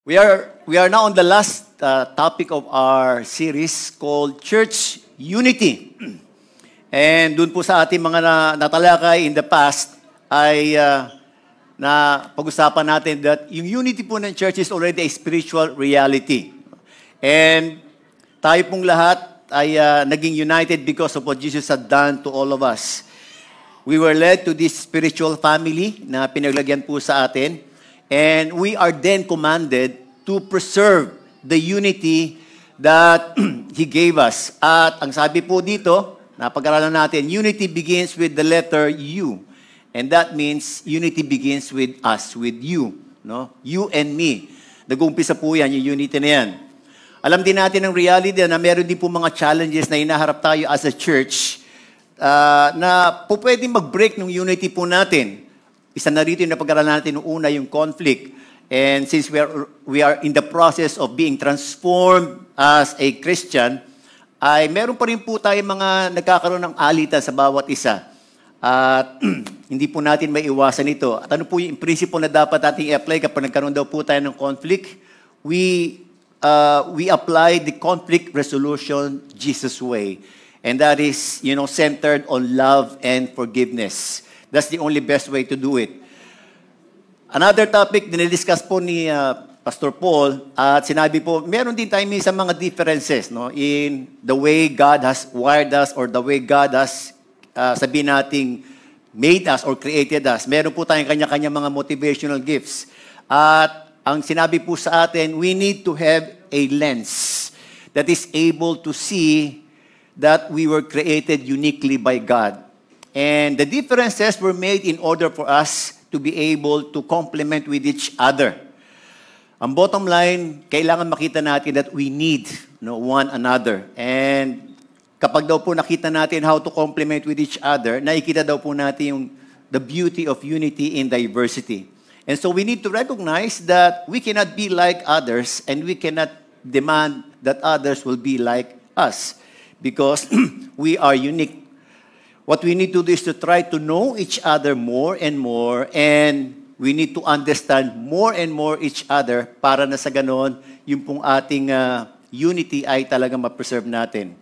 We are now on the last topic of our series called Church Unity. And dun po sa ating mga natalakay in the past ay na pag-usapan natin that yung unity po ng church is already a spiritual reality. And tayo pong lahat ay naging united because of what Jesus had done to all of us. We were led to this spiritual family na pinaglagyan po sa atin. And we are then commanded to preserve the unity that He gave us. At ang sabi po dito, napag-aralan natin, unity begins with the letter U. And that means unity begins with us, with you. No? You and me. Nag-uumpisa po yan, yung unity na yan. Alam din natin ang reality na meron din po mga challenges na hinaharap tayo as a church na po pwedeng mag-break ng unity po natin. Isa na rito yung napag-aralan natin noong una, yung conflict. And since we are in the process of being transformed as a Christian, ay meron pa rin po tayo mga nagkakaroon ng alitan sa bawat isa. At hindi po natin may iwasan ito. At ano po yung principle na dapat natin i-apply kapag nagkaroon daw po tayo ng conflict? We apply the conflict resolution Jesus way. And that is, centered on love and forgiveness. That's the only best way to do it. Another topic, dinidiscuss po ni Pastor Paul, at sinabi po, meron din tayo minsan mga differences in the way God has wired us or the way God has, sabihin nating, made us or created us. Meron po tayong kanya-kanya mga motivational gifts. At ang sinabi po sa atin, we need to have a lens that is able to see that we were created uniquely by God. And the differences were made in order for us to be able to complement with each other. Ang bottom line, kailangan makita natin that we need one another. And kapag daw po nakita natin how to complement with each other, nakikita daw po natin the beauty of unity in diversity. And so we need to recognize that we cannot be like others and we cannot demand that others will be like us because we are unique. What we need to do is to try to know each other more and more, and we need to understand more and more each other para na sa ganon, yung pong ating unity ay talagang ma-preserve natin.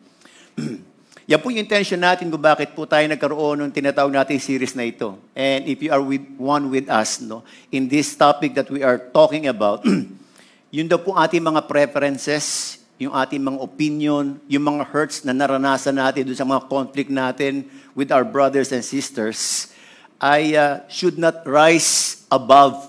Yan po yung intention natin kung bakit po tayo nagkaroon ng tinatawag natin series na ito. And if you are with us, in this topic that we are talking about, yun daw po ating mga preferences, yung ating mga opinion, yung mga hurts na naranasan natin doon sa mga conflict natin with our brothers and sisters, ay should not rise above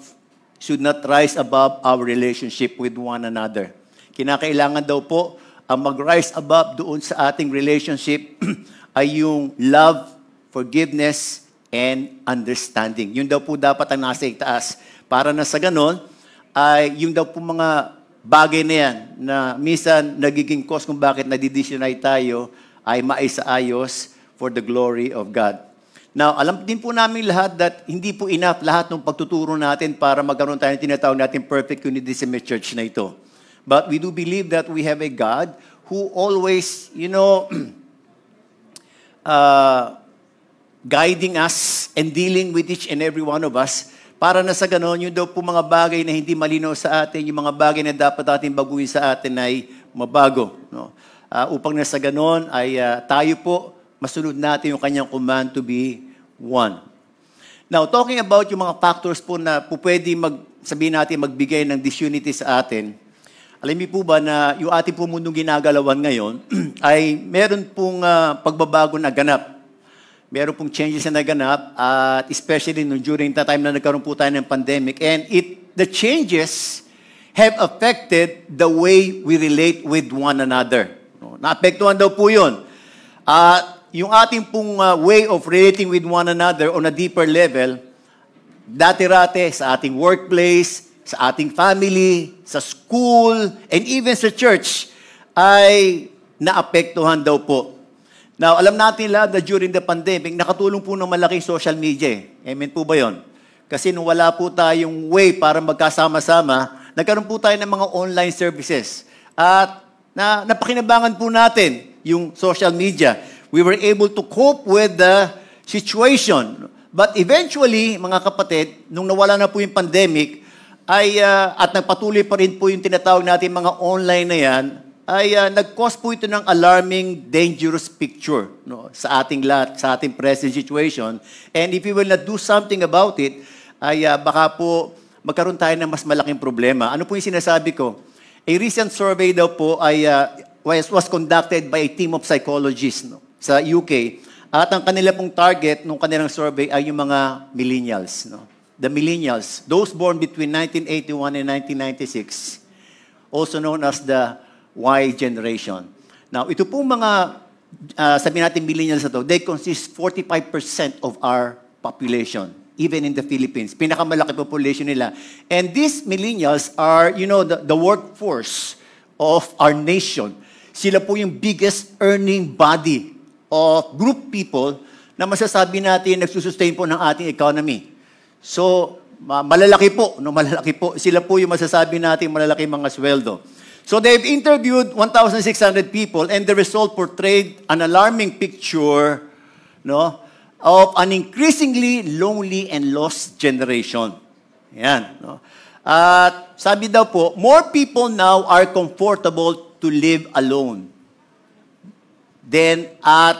our relationship with one another. Kinakailangan daw po ang mag-rise above doon sa ating relationship ay yung love, forgiveness, and understanding. Yun daw po dapat ang nasa itaas. Para na sa ganon, ay yung daw po mga bagay na yan na minsan nagiging cause kung bakit nadidisunay tayo ay maisaayos for the glory of God. Now, alam din po namin lahat that hindi po enough lahat ng pagtuturo natin para magkaroon tayo ng tinatawag natin perfect unity sa church na ito. But we do believe that we have a God who always, guiding us and dealing with each and every one of us. Para na sa ganon, yun daw po mga bagay na hindi malinaw sa atin, yung mga bagay na dapat natin baguhin sa atin ay mabago. Upang na sa ganon ay tayo po, masunod natin yung kanyang command to be one. Now, talking about yung mga factors po na po pwede sabihin natin magbigay ng disunity sa atin, alam niyo po ba na yung ating po mundong ginagalawan ngayon ay meron pong pagbabago na ganap. Meron pong changes na naganap, at especially during the time na nagkaroon po tayo ng pandemic. And the changes have affected the way we relate with one another. Naapektuhan daw po yun. Yung ating pong way of relating with one another on a deeper level, dati-rate sa ating workplace, sa ating family, sa school, and even sa church, ay naapektuhan daw po. Now, alam natin lahat na during the pandemic, nakatulong po ng malaking social media. Amen po ba yun? Kasi nung wala po tayong way para magkasama-sama, nagkaroon po tayo ng mga online services. At napakinabangan po natin yung social media. We were able to cope with the situation. But eventually, mga kapatid, nung nawala na po yung pandemic, at nagpatuloy pa rin po yung tinatawag natin mga online na yan, ay nag-cause po ito ng alarming, dangerous picture, no, sa ating lahat, sa ating present situation. And if we will not do something about it, ay baka po magkaroon tayo ng mas malaking problema. Ano po yung sinasabi ko? A recent survey daw po ay was conducted by a team of psychologists, no, sa UK. At ang kanila pong target nung kanilang survey ay yung mga millennials, no? The millennials, those born between 1981 and 1996, also known as the Y generation. Now, ito pong mga, sabi natin millennials na to, they consist 45% of our population, even in the Philippines. Pinakamalaki population nila. And these millennials are, the workforce of our nation. Sila po yung biggest earning body of group people na masasabi natin nagsusustain po ng ating economy. So, malalaki po. Sila po yung masasabi natin malalaki mga sweldo. So, they've interviewed 1,600 people and the result portrayed an alarming picture, no, of an increasingly lonely and lost generation. Yan. No? At sabi daw po, more people now are comfortable to live alone than at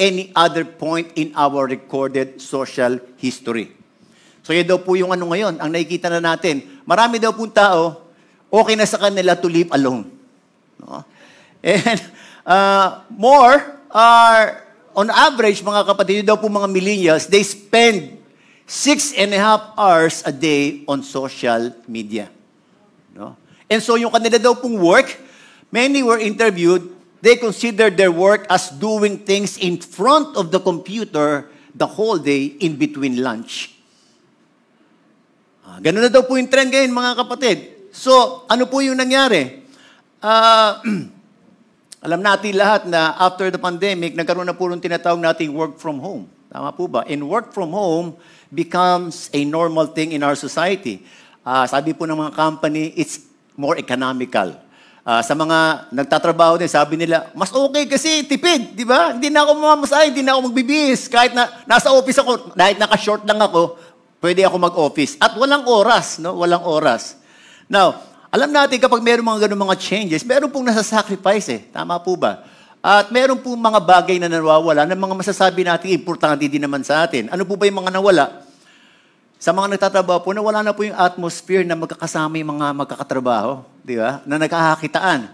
any other point in our recorded social history. So yan daw po yung ngayon, ang nakikita na natin. Marami daw pong tao, okay na sa kanila to live alone. No? And more are, on average, mga kapatid, daw po mga millennials, they spend 6.5 hours a day on social media. No? And so yung kanila daw pong work, many were interviewed, they considered their work as doing things in front of the computer the whole day in between lunch. Ganun na daw po yung trend ngayon, mga kapatid. So, ano po yung nangyari? Alam natin lahat na after the pandemic, nagkaroon na po ng tinatawag nating work from home. Tama po ba? And work from home becomes a normal thing in our society. Sabi po ng mga company, it's more economical. Sa mga nagtatrabaho din, sabi nila, mas okay kasi tipid, di ba? Hindi na ako mamamasay, hindi na ako magbibihis. Kahit na nasa office ako, kahit naka-short lang ako, pwede ako mag-office. At walang oras, no? Walang oras. Now, alam natin kapag meron mga ganun mga changes, meron pong nasa-sacrifice eh. Tama po ba? At meron pong mga bagay na nawawala na mga masasabi natin importante din naman sa atin. Ano po ba yung mga nawala? Sa mga nagtatrabaho po, nawala na po yung atmosphere na magkakasama yung mga magkakatrabaho, di ba? Na nagkakakitaan.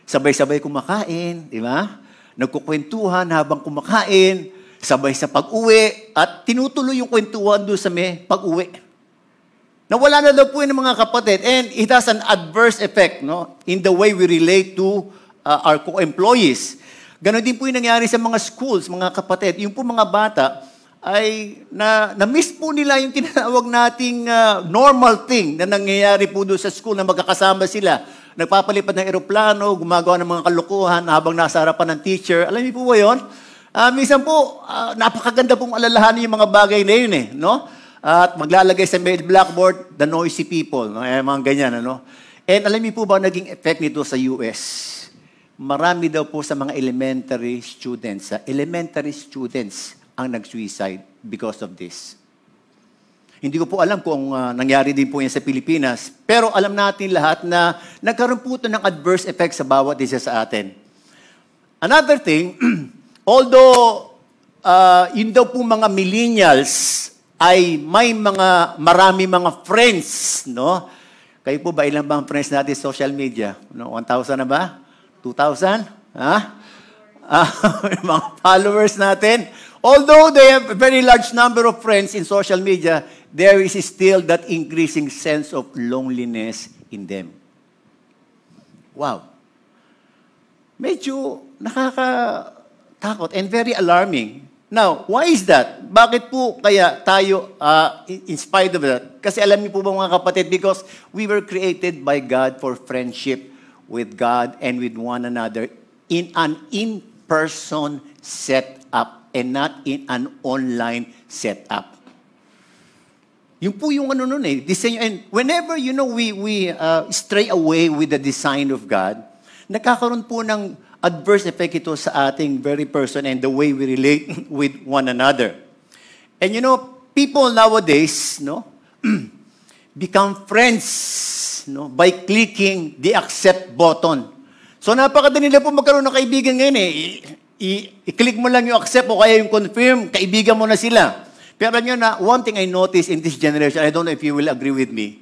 Sabay-sabay kumakain, di ba? Nagkukwentuhan habang kumakain, sabay sa pag-uwi, at tinutuloy yung kwentuhan doon sa may pag-uwi. Nawala na daw po yung mga kapatid, and it has an adverse effect, no, in the way we relate to our co-employees. Ganon din po yung nangyari sa mga schools, mga kapatid. Yung po mga bata, ay na-miss po nila yung tinatawag nating normal thing na nangyayari po doon sa school na magkakasama sila. Nagpapalipad ng eroplano, gumagawa ng mga kalokohan habang nasa harapan ng teacher. Alam niyo po ba yun? Minsan po, napakaganda pong alalahanin yung mga bagay na yun eh. No? At maglalagay sa main blackboard, the noisy people. No? Mga ganyan. Ano? And alam niyo po ba naging effect nito sa US? Marami daw po sa mga elementary students ang nag-suicide because of this. Hindi ko po alam kung nangyari din po yan sa Pilipinas, pero alam natin lahat na nagkaroon po ito ng adverse effect sa bawat isa sa atin. Another thing, although yun daw po mga millennials ay may marami mga friends, no? Kayo po ba, ilan ba ang friends natin sa social media? No, 1,000 na ba? 2,000? Ha? Mga followers natin. Although they have a very large number of friends in social media, there is still that increasing sense of loneliness in them. Wow. Medyo nakakatakot and very alarming. Now, why is that? Bakit po kaya tayo, in spite of that? Kasi alam niyo po ba mga kapatid, because we were created by God for friendship with God and with one another in an in-person setup and not in an online setup. Yung po yung ano nun eh. Design, and whenever, we stray away with the design of God, nagkakaroon po ng adverse effect ito sa ating very person and the way we relate with one another. And people nowadays, no, become friends, no, by clicking the accept button. So napakadali na po magkaroon ng kaibigan ngayon eh. I-click mo lang yung accept o kaya yung confirm, kaibigan mo na sila. Pero alam nyo na, one thing I noticed in this generation, I don't know if you will agree with me,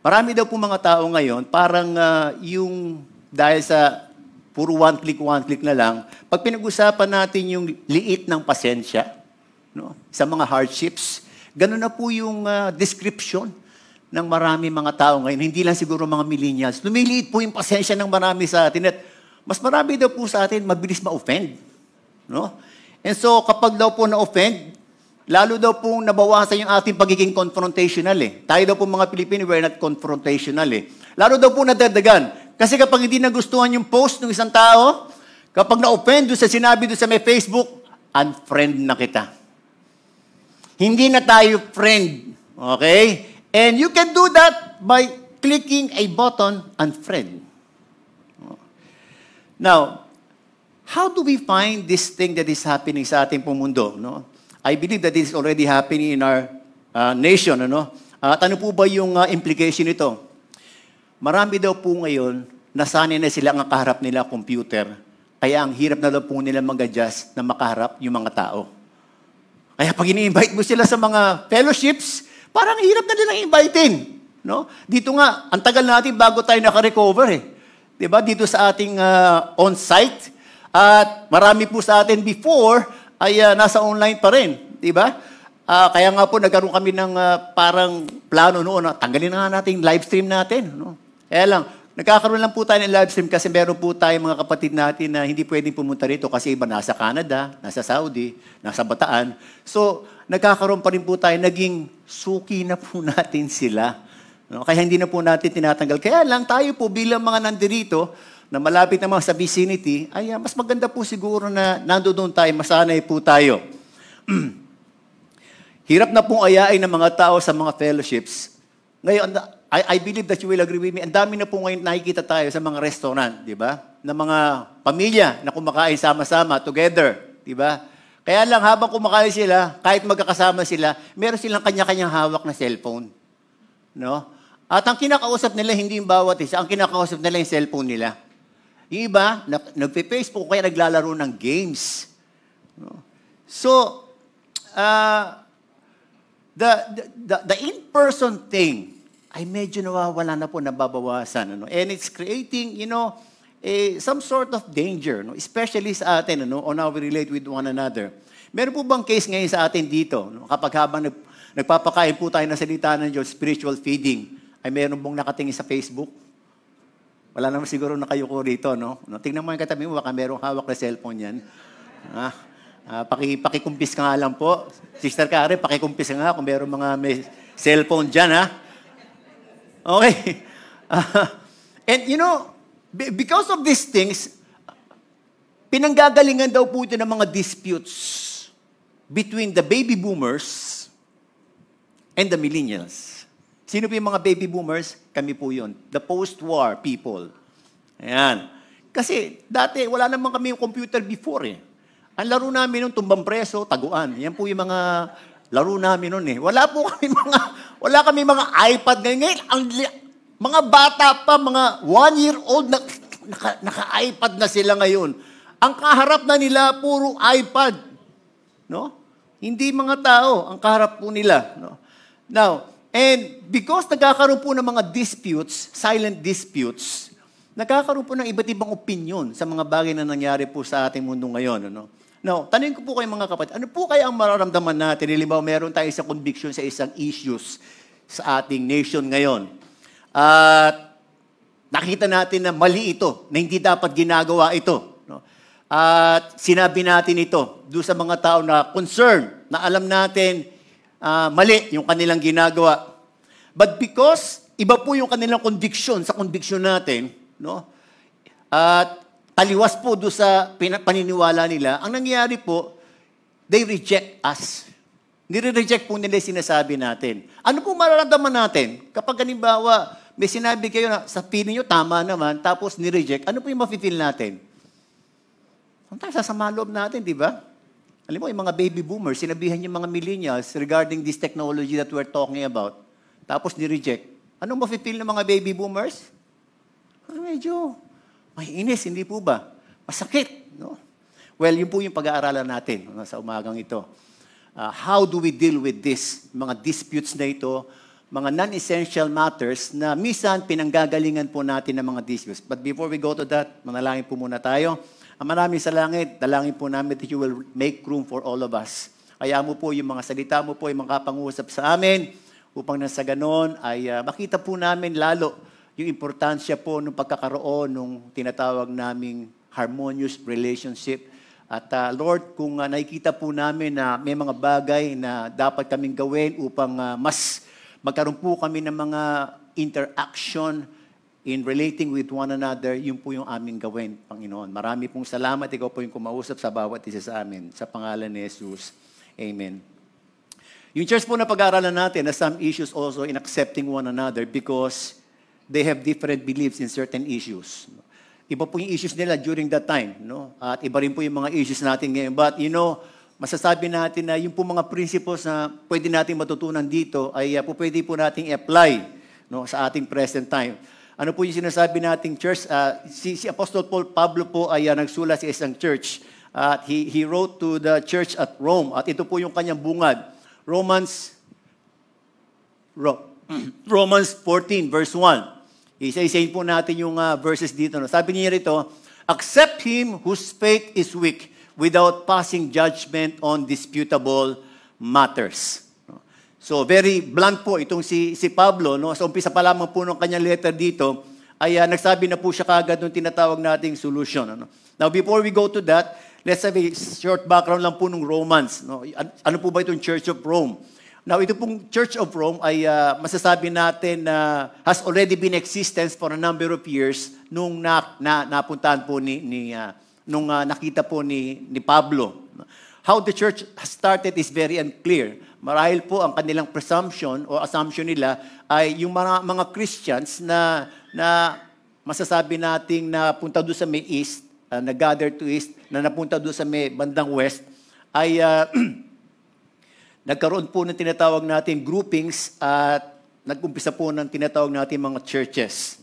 marami daw po mga tao ngayon, parang yung dahil sa puro one click na lang, pag pinag-usapan natin yung liit ng pasensya, no, sa mga hardships, ganun na po yung description ng marami mga tao ngayon. Hindi lang siguro mga millennials. Lumiliit po yung pasensya ng marami sa atin at mas marami daw po sa atin mabilis ma-offend. No? And so kapag daw po na-offend, lalo daw pong nabawasan yung ating pagiging confrontational eh. Tayo daw po mga Pilipino, we're not confrontational eh. Lalo daw po nadagdagan. Kasi kapag hindi nagustuhan yung post ng isang tao, kapag na-offend doon sa sinabi doon sa may Facebook, unfriend na kita. Hindi na tayo friend. Okay? And you can do that by clicking a button, unfriend. Now, how do we find this thing that is happening sa ating mundo? No? I believe that this is already happening in our nation. Ano? At ano po ba yung implication nito? Marami daw po ngayon, nasanay na sila ang kaharap nila computer, kaya ang hirap na daw po nila mag-adjust na makaharap yung mga tao. Kaya pag ini-invite mo sila sa mga fellowships, parang hirap na nilang invitein. No? Dito nga, ang tagal natin bago tayo naka-recover eh. Diba? Dito sa ating on-site. At marami po sa atin before ay nasa online pa rin. Diba? Kaya nga po nagkaroon kami ng parang plano noon na tanggalin na nga natin live stream natin. No? Kaya lang, nagkakaroon lang po tayo ng live stream kasi meron po tayo mga kapatid natin na hindi pwedeng pumunta rito kasi iba nasa Canada, nasa Saudi, nasa Bataan. So, nagkakaroon pa rin po tayo, naging suki na po natin sila. No? Kaya hindi na po natin tinatanggal. Kaya lang tayo po bilang mga nandirito na malapit naman sa vicinity, ay mas maganda po siguro na nandoon tayo, masanay po tayo. Hirap na pong ayain ng mga tao sa mga fellowships. Ngayon, I believe that you will agree with me. Ang dami na po ngayon nakikita tayo sa mga restaurant, di ba? Na mga pamilya na kumakain sama-sama, together, di ba? Kaya lang habang kumakain sila, kahit magkakasama sila, meron silang kanya-kanyang hawak na cellphone. No? At ang kinakausap nila, hindi yung bawat isa, ang kinakausap nila yung cellphone nila. Yung iba, nagpe-Facebook kaya naglalaro ng games. No? So, the in-person thing ay medyo nawawala na po, nababawasan. Ano? And it's creating, some sort of danger, no? Especially sa atin, on how we relate with one another. Meron po bang case ngayon sa atin dito? No? Kapag habang nagpapakain po tayo ng salita ng Diyos, spiritual feeding, ay meron bang nakatingin sa Facebook? Wala naman siguro na kayo ko rito, no? Tingnan mo yung katabi mo, baka merong hawak na cellphone yan. Pakikumpis ka nga lang po. Sister Karen, pakikumpis ka nga kung meron mga may cellphone dyan, ha? Okay. And because of these things, pinanggagalingan daw po ito ng mga disputes between the baby boomers and the millennials. Sino po yung mga baby boomers? Kami po yun. The post-war people. Ayan. Kasi dati, wala naman kami yung computer before eh. Ang laro namin nung tumbang preso, taguan. Yan po yung mga laro namin nun eh. Wala kami mga iPad ngayon. Ang mga bata pa, mga 1-year-old, naka-iPad na sila ngayon. Ang kaharap na nila, puro iPad. No? Hindi mga tao, ang kaharap po nila. No? Now, and because nagkakaroon po ng mga disputes, silent disputes, nagkakaroon po ng iba't ibang opinion sa mga bagay na nangyari po sa ating mundo ngayon. Ano? Now, tanungin ko po kayo mga kapatid, ano po kaya ang mararamdaman natin? Halimbawa, meron tayo isang conviction sa isang issues sa ating nation ngayon. At nakita natin na mali ito, na hindi dapat ginagawa ito. No? At sinabi natin ito doon sa mga tao na concerned, na alam natin mali yung kanilang ginagawa. But because iba po yung kanilang conviction sa conviction natin, no? At taliwas po doon sa paniniwala nila, ang nangyayari po, they reject us. Nire-reject po nila yung sinasabi natin. Ano po mararamdaman natin? Kapag halimbawa, may sinabi kayo na sa feeling nyo, tama naman, tapos nireject, ano po yung mafe-feel natin? Sometimes sasama loob natin, di ba? Alam mo, yung mga baby boomers, sinabihan yung mga millennials regarding this technology that we're talking about. tapos ni-reject, anong mafe-feel ng mga baby boomers? Medyo maiinis, hindi po ba? Masakit, no? Well, yun po yung pag-aaralan natin sa umagang ito. How do we deal with this? Mga disputes na ito, mga non-essential matters na minsan pinanggagalingan po natin ng mga disputes. But before we go to that, manalangin po muna tayo. Maraming sa langit, dalangin po namin that you will make room for all of us. Kaya mo po yung mga salita mo po, yung mga kapangusap sa amin, upang nasa ganon ay makita po namin lalo yung importansya po ng pagkakaroon ng tinatawag naming harmonious relationship. At Lord, kung nakikita po namin na may mga bagay na dapat kaming gawin upang mas magkaroon po kami ng mga interaction in relating with one another, yun po yung aming gawin, Panginoon. Marami pong salamat. Ikaw po yung kumausap sa bawat isa sa amin. Sa pangalan ni Jesus. Amen. Yung church po na pag-aaralan natin, na some issues also in accepting one another because they have different beliefs in certain issues. Iba po yung issues nila during that time, no? At iba rin po yung mga issues natin ngayon. But, masasabi natin na yung po mga principles na pwede natin matutunan dito ay pwede po natin i-apply, no, sa ating present time. Ano po yung sinasabi nating church? Si Apostle Pablo po ay nagsulat sa isang church. At he wrote to the church at Rome. At ito po yung kanyang bungad. Romans 14, verse 1. Isa-isayin po natin yung verses dito. No? Sabi niya rito, accept him whose faith is weak without passing judgment on disputable matters. No? So, very blunt po itong si Pablo. No? Sa umpisa pa lamang po ng kanyang letter dito, ay nagsabi na po siya kagad ng tinatawag nating solution. Ano? Now, before we go to that, let's have a short background lang po ng Romans. No? Ano po ba itong Church of Rome? Now, ito pong Church of Rome ay masasabi natin na has already been in existence for a number of years nung napuntahan po nung nakita po ni Pablo. How the church started is very unclear. Marahil po ang kanilang presumption o assumption nila ay yung mga Christians na masasabi nating napunta doon sa may east, nag-gather to east, na napunta doon sa may bandang west, ay nagkaroon po ng tinatawag natin groupings at nag-umpisa po ng tinatawag natin mga churches.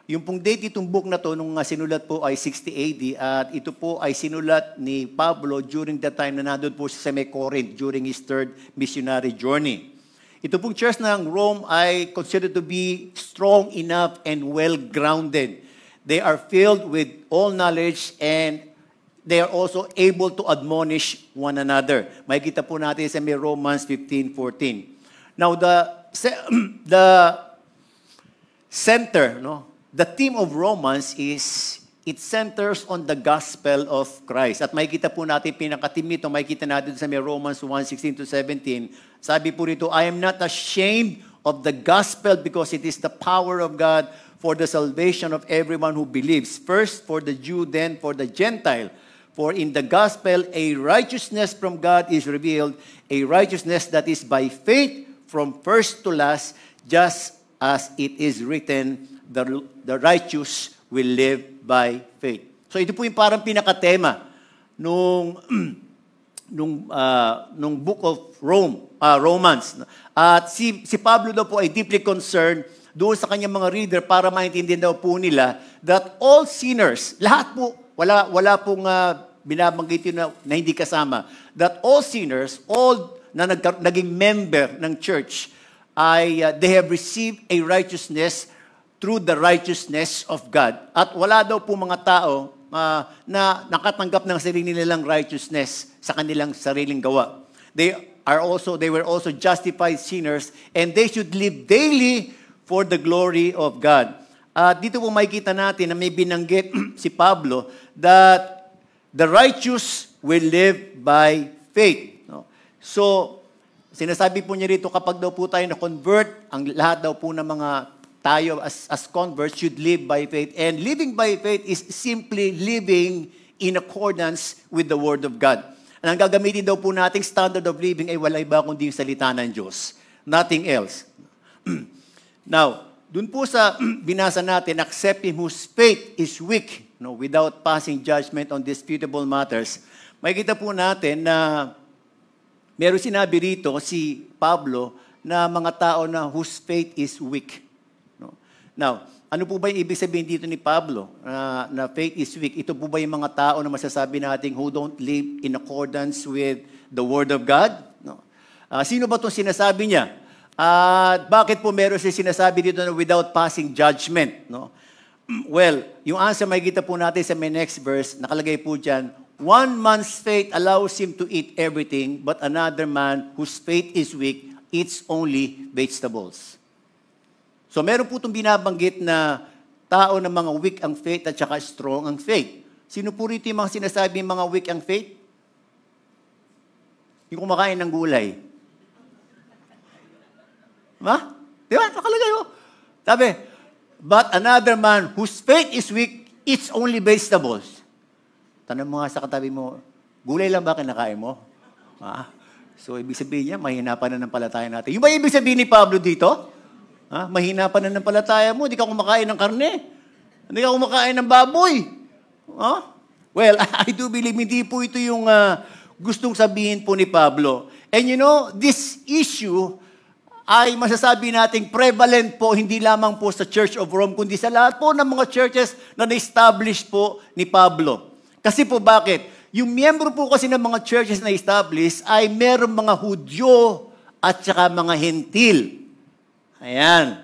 Yung pong date itong book na to, nung sinulat po ay 60 AD at ito po ay sinulat ni Pablo during the time na nandun po siya sa may Corinth during his third missionary journey. Ito pong church ng Rome ay considered to be strong enough and well-grounded. They are filled with all knowledge and they are also able to admonish one another. Makikita po natin sa may Romans 15:14. Now, the center, the theme of Romans is, it centers on the gospel of Christ. At makikita po natin, pinaka-theme nito, makikita natin sa may Romans 1:16-17. Sabi po rito, I am not ashamed of the gospel because it is the power of God for the salvation of everyone who believes. First for the Jew, then for the Gentile. For in the gospel, a righteousness from God is revealed, a righteousness that is by faith from first to last, just as it is written, the righteous will live by faith. So ito po yung parang pinaka-tema nung book of Romans. At si Pablo daw po ay deeply concerned doon sa kanyang mga reader para maintindihan daw po nila that all sinners, lahat po, wala pong binabanggit yun na hindi kasama, that all sinners, all na naging member ng church, they have received a righteousness through the righteousness of God. At wala daw po mga tao na nakatanggap ng sarili nilang righteousness sa kanilang sariling gawa. They were also justified sinners and they should live daily for the glory of God. Dito po makikita natin na may binanggit si Pablo that the righteous will live by faith. No? So, sinasabi po niya rito kapag daw po tayo na-convert, ang lahat daw po ng mga tayo as converts should live by faith. And living by faith is simply living in accordance with the Word of God. Ang gagamitin daw po nating standard of living ay wala iba kundi yung salita ng Diyos. Nothing else. Now, dun po sa binasa natin, accept him whose faith is weak, without passing judgment on disputable matters. Makikita po natin na meron sinabi rito si Pablo na mga tao na whose faith is weak. No? Now, ano po ba yung ibig sabihin dito ni Pablo na faith is weak? Ito po ba yung mga tao na masasabi natin who don't live in accordance with the Word of God? No. Sino ba itong sinasabi niya? Bakit po meron siya sinasabi dito na without passing judgment? No? Well, yung answer makikita po natin sa may next verse, nakalagay po dyan, one man's faith allows him to eat everything, but another man whose faith is weak eats only vegetables. So meron po itong binabanggit na tao na mga weak ang faith at saka strong ang faith. Sino po rito yung mga sinasabi mga weak ang faith? Yung kumakain ng gulay. Diba? Diba? Nakalagay mo. Sabi, but another man whose faith is weak eats only vegetables. Tanong mo nga sa katabi mo, gulay lang ba kinakain mo? So, ibig sabihin niya, mahina pa na ng palataya natin. Yung ba ibig sabihin ni Pablo dito? Mahina pa na ng palataya mo, hindi ka kumakain ng karne. Hindi ka kumakain ng baboy. Well, I do believe, hindi po ito yung gustong sabihin po ni Pablo. And you know, this issue ay masasabi nating prevalent po, hindi lamang po sa Church of Rome, kundi sa lahat po ng mga churches na na-establish po ni Pablo. Kasi po bakit? Yung miyembro po kasi ng mga churches na established ay merong mga Hudyo at saka mga Hentil. Ayan.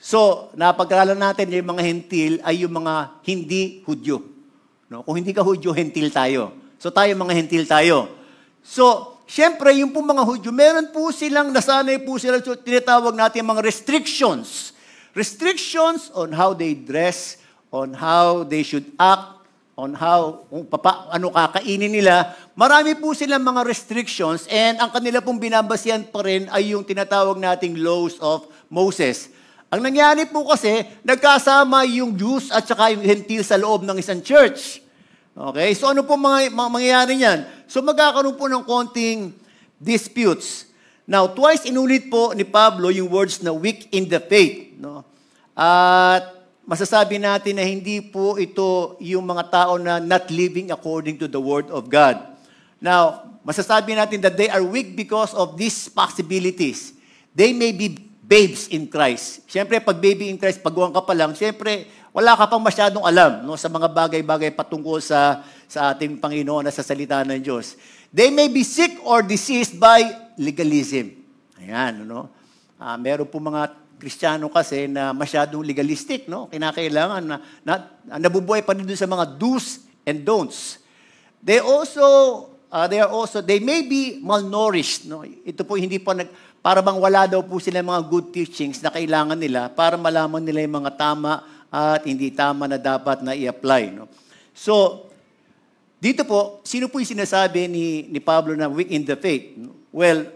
So, napag-aralan natin yung mga Hentil ay yung mga hindi Hudyo. No? Kung hindi ka Hudyo, Hentil tayo. So, tayo mga Hentil tayo. So, syempre, yung po mga Hudyo, meron po silang, nasanay po sila, so, tinatawag natin mga restrictions. Restrictions on how they dress, on how they should act, on how, ano kakainin nila. Marami po silang mga restrictions and ang kanila pong binabasihan pa rin ay yung tinatawag nating laws of Moses. Ang nangyari po kasi, nagkasama yung Jews at saka yung Hentil sa loob ng isang church. Okay? So ano po mangyayari niyan? So magkakaroon po ng konting disputes. Now, twice inulit po ni Pablo yung words na weak in the faith. No? At masasabi natin na hindi po ito yung mga tao na not living according to the Word of God. Now, masasabi natin that they are weak because of these possibilities. They may be babes in Christ. Siyempre, pag baby in Christ, pagawang ka pa lang, siyempre, wala ka pang masyadong alam no, sa mga bagay-bagay patungkol sa ating Panginoon na sa salita ng Diyos. They may be sick or diseased by legalism. Ayan, no? Meron po mga Kristiyano kasi na masyadong legalistic, no? Kinakailangan nabubuhay pa din sa mga do's and don'ts. They may be malnourished, no? Ito po hindi pa para bang wala daw po sila mga good teachings na kailangan nila para malaman nila yung mga tama at hindi tama na dapat na i-apply, no? So, dito po, sino po yung sinasabi ni Pablo na weak in the faith? Well,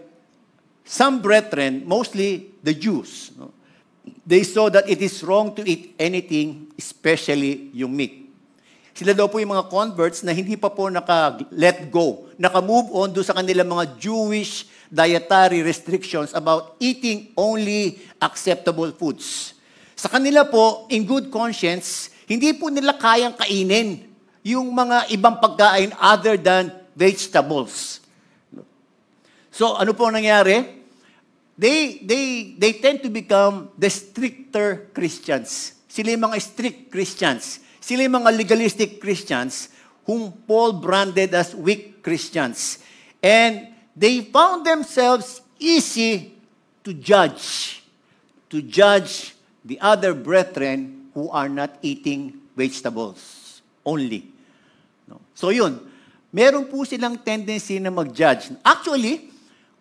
some brethren, mostly the Jews, no? They saw that it is wrong to eat anything, especially yung meat. Sila daw po yung mga converts na hindi pa po naka-let go, naka-move on doon sa kanilang mga Jewish dietary restrictions about eating only acceptable foods. Sa kanila po, in good conscience, hindi po nila kayang kainin yung mga ibang pagkain other than vegetables. So, ano po nangyari? They tend to become the stricter Christians. Sila yung mga strict Christians. Sila yung mga legalistic Christians whom Paul branded as weak Christians. And they found themselves easy to judge the other brethren who are not eating vegetables only. No? So yun, meron po silang tendency na mag-judge. Actually,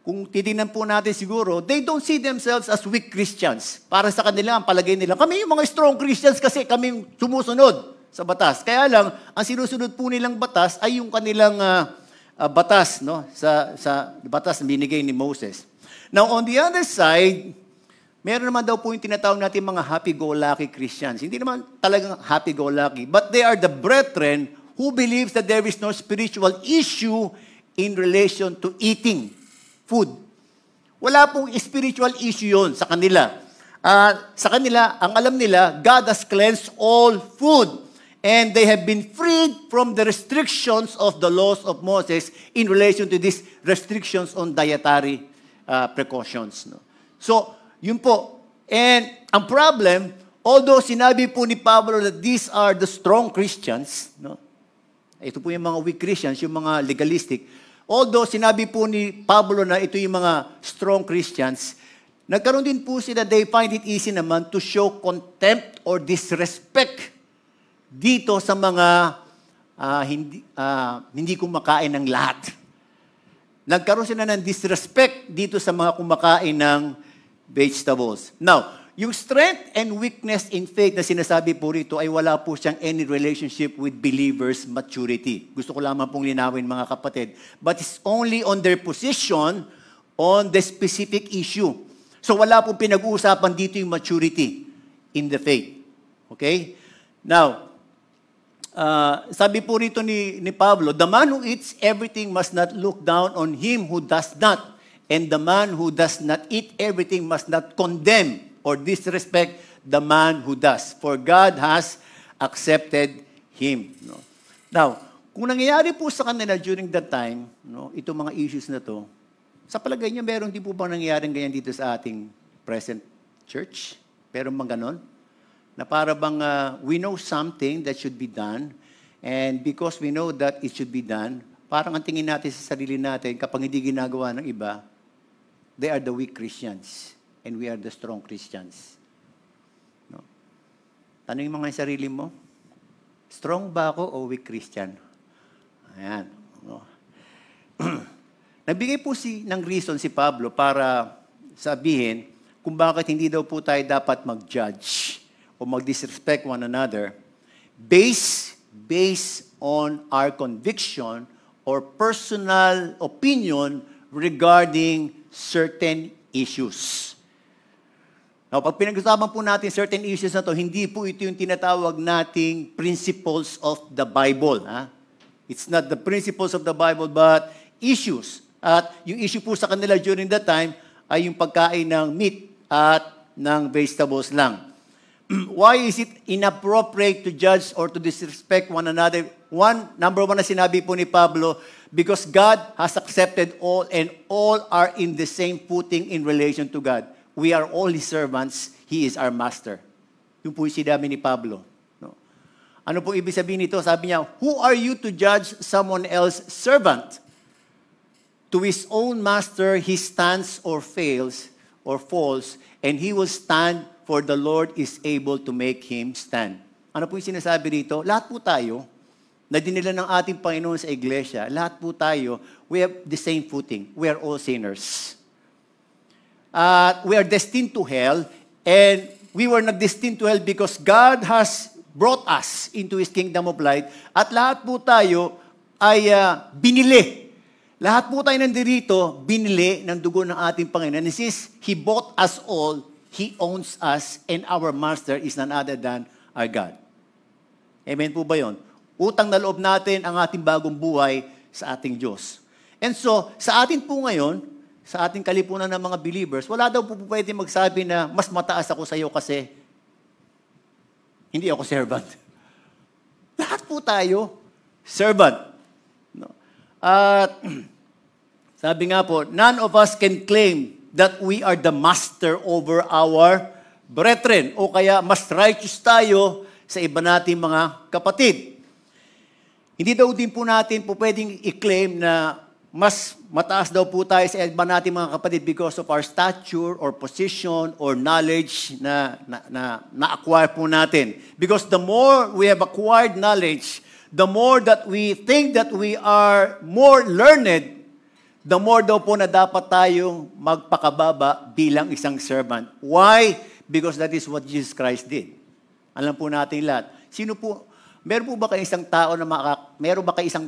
kung titingnan po natin siguro, they don't see themselves as weak Christians. Para sa kanila, ang palagay nila, kami yung mga strong Christians kasi kami sumusunod sa batas. Kaya lang, ang sinusunod po nilang batas ay yung kanilang batas, no? Sa batas na binigay ni Moses. Now, on the other side, meron naman daw po yung tinatawag natin mga happy-go-lucky Christians. Hindi naman talagang happy-go-lucky, but they are the brethren who believes that there is no spiritual issue in relation to eating food. Wala pong spiritual issue yon sa kanila. Sa kanila, ang alam nila, God has cleansed all food. And they have been freed from the restrictions of the laws of Moses in relation to these restrictions on dietary precautions. No? So, yun po. And ang problem, although sinabi po ni Pablo that these are the strong Christians, no? Ito po yung mga weak Christians, yung mga legalistic. Although sinabi po ni Pablo na ito yung mga strong Christians, nagkaroon din po sila, they find it easy naman to show contempt or disrespect dito sa mga hindi kumakain ng lahat. Nagkaroon sila ng disrespect dito sa mga kumakain ng vegetables. Now, yung strength and weakness in faith na sinasabi po rito ay wala po siyang any relationship with believers' maturity. Gusto ko lamang pong linawin mga kapatid. But it's only on their position on the specific issue. So wala pong pinag-uusapan dito yung maturity in the faith. Okay? Now, sabi po rito ni Pablo, the man who eats everything must not look down on him who does not. And the man who does not eat everything must not condemn or disrespect the man who does. For God has accepted him. No? Now, kung nangyayari po sa kanila during that time, no, itong mga issues na to, sa palagay niyo, meron din po bang nangyayaring ganyan dito sa ating present church? Meron bang ganon? Na para bang we know something that should be done, and because we know that it should be done, parang ang tingin natin sa sarili natin, kapag hindi ginagawa ng iba, they are the weak Christians, and we are the strong Christians. No? Tanungin mo nga yung sarili mo, strong ba ako o weak Christian? Ayan. No? Nagbigay po ng reason si Pablo para sabihin kung bakit hindi daw po tayo dapat mag-judge o mag-disrespect one another based on our conviction or personal opinion regarding certain issues. Now, pag pinag-usapan po natin certain issues na to, hindi po ito yung tinatawag nating principles of the Bible. Ha? It's not the principles of the Bible, but issues. At yung issue po sa kanila during that time ay yung pagkain ng meat at ng vegetables lang. Why is it inappropriate to judge or to disrespect one another? Number one na sinabi po ni Pablo, because God has accepted all and all are in the same footing in relation to God. We are all His servants. He is our master. Yung po yung sinabi ni Pablo. No? Ano po ibig sabihin nito? Sabi niya, who are you to judge someone else's servant? To his own master he stands or fails or falls, and he will stand, for the Lord is able to make him stand. Ano po yung sinasabi dito? Lahat po tayo, na dinila ng ating Panginoon sa iglesia, lahat po tayo, we have the same footing. We are all sinners. We are destined to hell, and we were not destined to hell because God has brought us into His kingdom of light, at lahat po tayo ay binili. Lahat po tayo nandito, binili ng dugo ng ating Panginoon. And since He bought us all, He owns us, and our master is none other than our God. Amen po ba yun? Utang na loob natin ang ating bagong buhay sa ating Diyos. And so, sa atin po ngayon, sa ating kalipunan ng mga believers, wala daw po pwede magsabi na mas mataas ako sa iyo kasi hindi ako servant. Lahat po tayo, servant. No? At sabi nga po, none of us can claim that we are the master over our brethren. O kaya mas righteous tayo sa iba nating mga kapatid. Hindi daw din po natin po pwedeng i-claim na mas mataas daw po tayo sa iba nating mga kapatid because of our stature or position or knowledge na na-acquire po natin. Because the more we have acquired knowledge, the more that we think that we are more learned, the more daw po na dapat tayong magpakababa bilang isang servant. Why? Because that is what Jesus Christ did. Alam po natin lahat. Meron ba kayo isang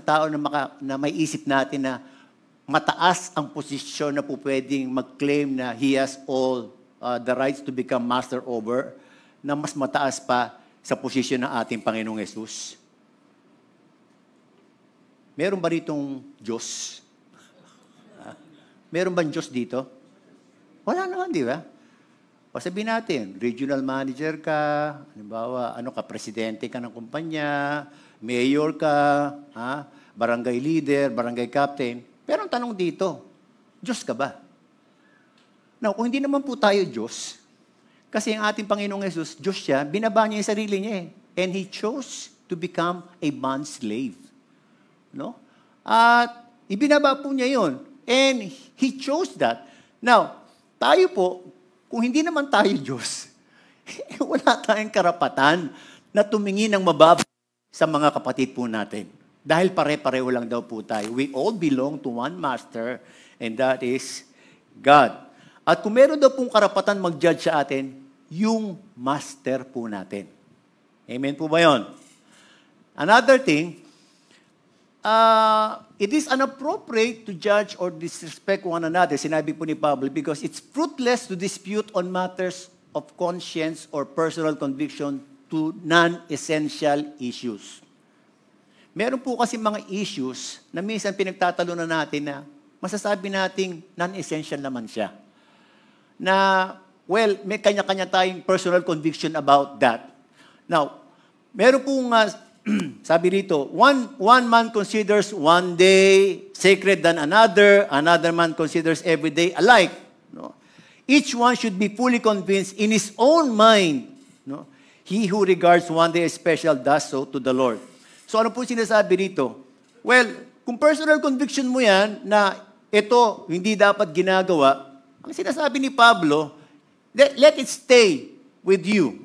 tao na may isip natin na mataas ang posisyon na po pwedeng mag-claim na he has all the rights to become master over, na mas mataas pa sa posisyon ng ating Panginoong Yesus? Meron ba ditong Diyos? Meron bang Diyos dito? Wala naman, di ba? O sabihin natin, regional manager ka, halimbawa, presidente ka ng kumpanya, mayor ka, barangay leader, barangay captain. Pero ang tanong dito, Diyos ka ba? Now, kung hindi naman po tayo Diyos, kasi ang ating Panginoong Jesus, Diyos siya, binaba niya yung sarili niya eh. And He chose to become a bond slave. No? At ibinaba po niya yun. And He chose that. Now, tayo po, kung hindi naman tayo Diyos, wala tayong karapatan na tumingin ng mababa sa mga kapatid po natin. Dahil pare-pareho lang daw po tayo. We all belong to one master, and that is God. At kung meron daw pong karapatan mag-judge sa atin, yung master po natin. Amen po ba yun? Another thing, it is inappropriate to judge or disrespect one another, sinabi po ni Pablo, because it's fruitless to dispute on matters of conscience or personal conviction to non-essential issues. Meron po kasi mga issues na minsan pinagtatalunan natin na masasabi nating non-essential naman siya. Na, well, may kanya-kanya tayong personal conviction about that. Now, meron pong, sabi rito, one man considers one day sacred than another man considers every day alike. No? Each one should be fully convinced in his own mind. No? He who regards one day as special does so to the Lord. So ano po sinasabi dito? Well, kung personal conviction mo yan na ito hindi dapat ginagawa, ang sinasabi ni Pablo, let it stay with you.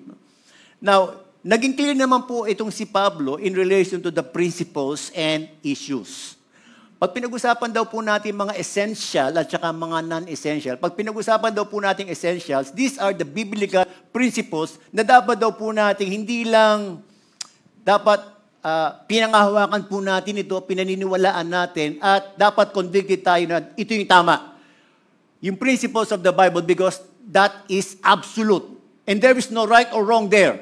Now, naging clear naman po itong si Pablo in relation to the principles and issues. Pag pinag-usapan daw po natin mga essential at saka mga non-essential, pag pinag-usapan daw po natin essentials, these are the biblical principles na dapat daw po natin hindi lang dapat pinangahawakan po natin ito, pinaniniwalaan natin, at dapat convicted tayo na ito yung tama. Yung principles of the Bible, because that is absolute. And there is no right or wrong there.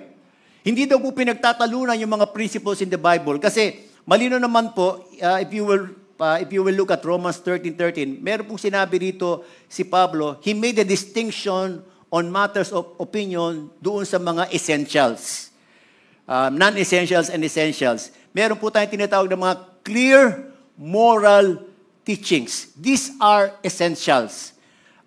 Hindi daw po pinagtatalunan yung mga principles in the Bible. Kasi malino naman po, if you will look at Romans 13:13, meron pong sinabi rito si Pablo, he made a distinction on matters of opinion doon sa mga essentials. Non-essentials and essentials. Meron po tayong tinatawag ng mga clear moral teachings. These are essentials.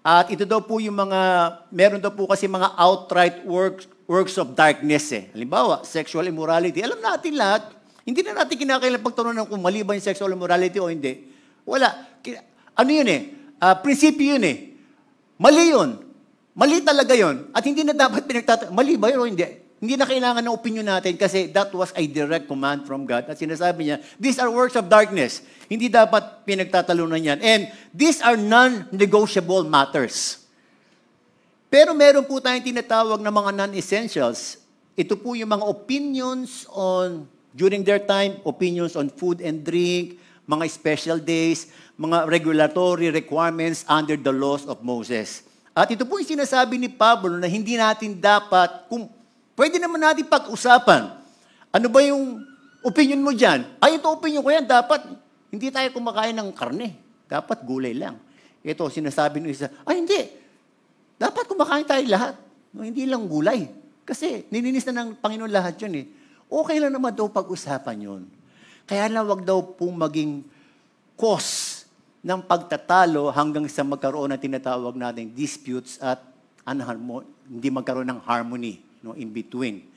At ito daw po yung mga, meron daw po kasi mga outright works of darkness eh. Halimbawa, sexual immorality. Alam natin lahat, hindi na natin kinakailangan pagtanong kung mali ba yung sexual immorality o hindi. Wala. Ano yun eh? Prinsipyo yun eh. Mali yun. Mali talaga yun. At hindi na dapat mali ba yun o hindi? Hindi na kailangan ng opinion natin kasi that was a direct command from God. At sinasabi niya, these are works of darkness. Hindi dapat pinagtatalunan yan. And these are non-negotiable matters. Pero meron po tayong tinatawag na mga non-essentials. Ito po yung mga opinions on, during their time, opinions on food and drink, mga special days, mga regulatory requirements under the laws of Moses. At ito po yung sinasabi ni Pablo na hindi natin dapat, kung pwede naman natin pag-usapan. Ano ba yung opinion mo dyan? Ay, ito opinion ko yan. Dapat, hindi tayo kumakain ng karne. Dapat gulay lang. Ito, sinasabi ng isa, ay, hindi. Dapat kumakain tayo lahat. No, hindi lang gulay. Kasi, nininis na ng Panginoon lahat yun eh. Okay lang naman daw pag-usapan yun. Kaya lang wag daw pong maging cause ng pagtatalo hanggang sa magkaroon ng tinatawag nating disputes at hindi magkaroon ng harmony. No, in between.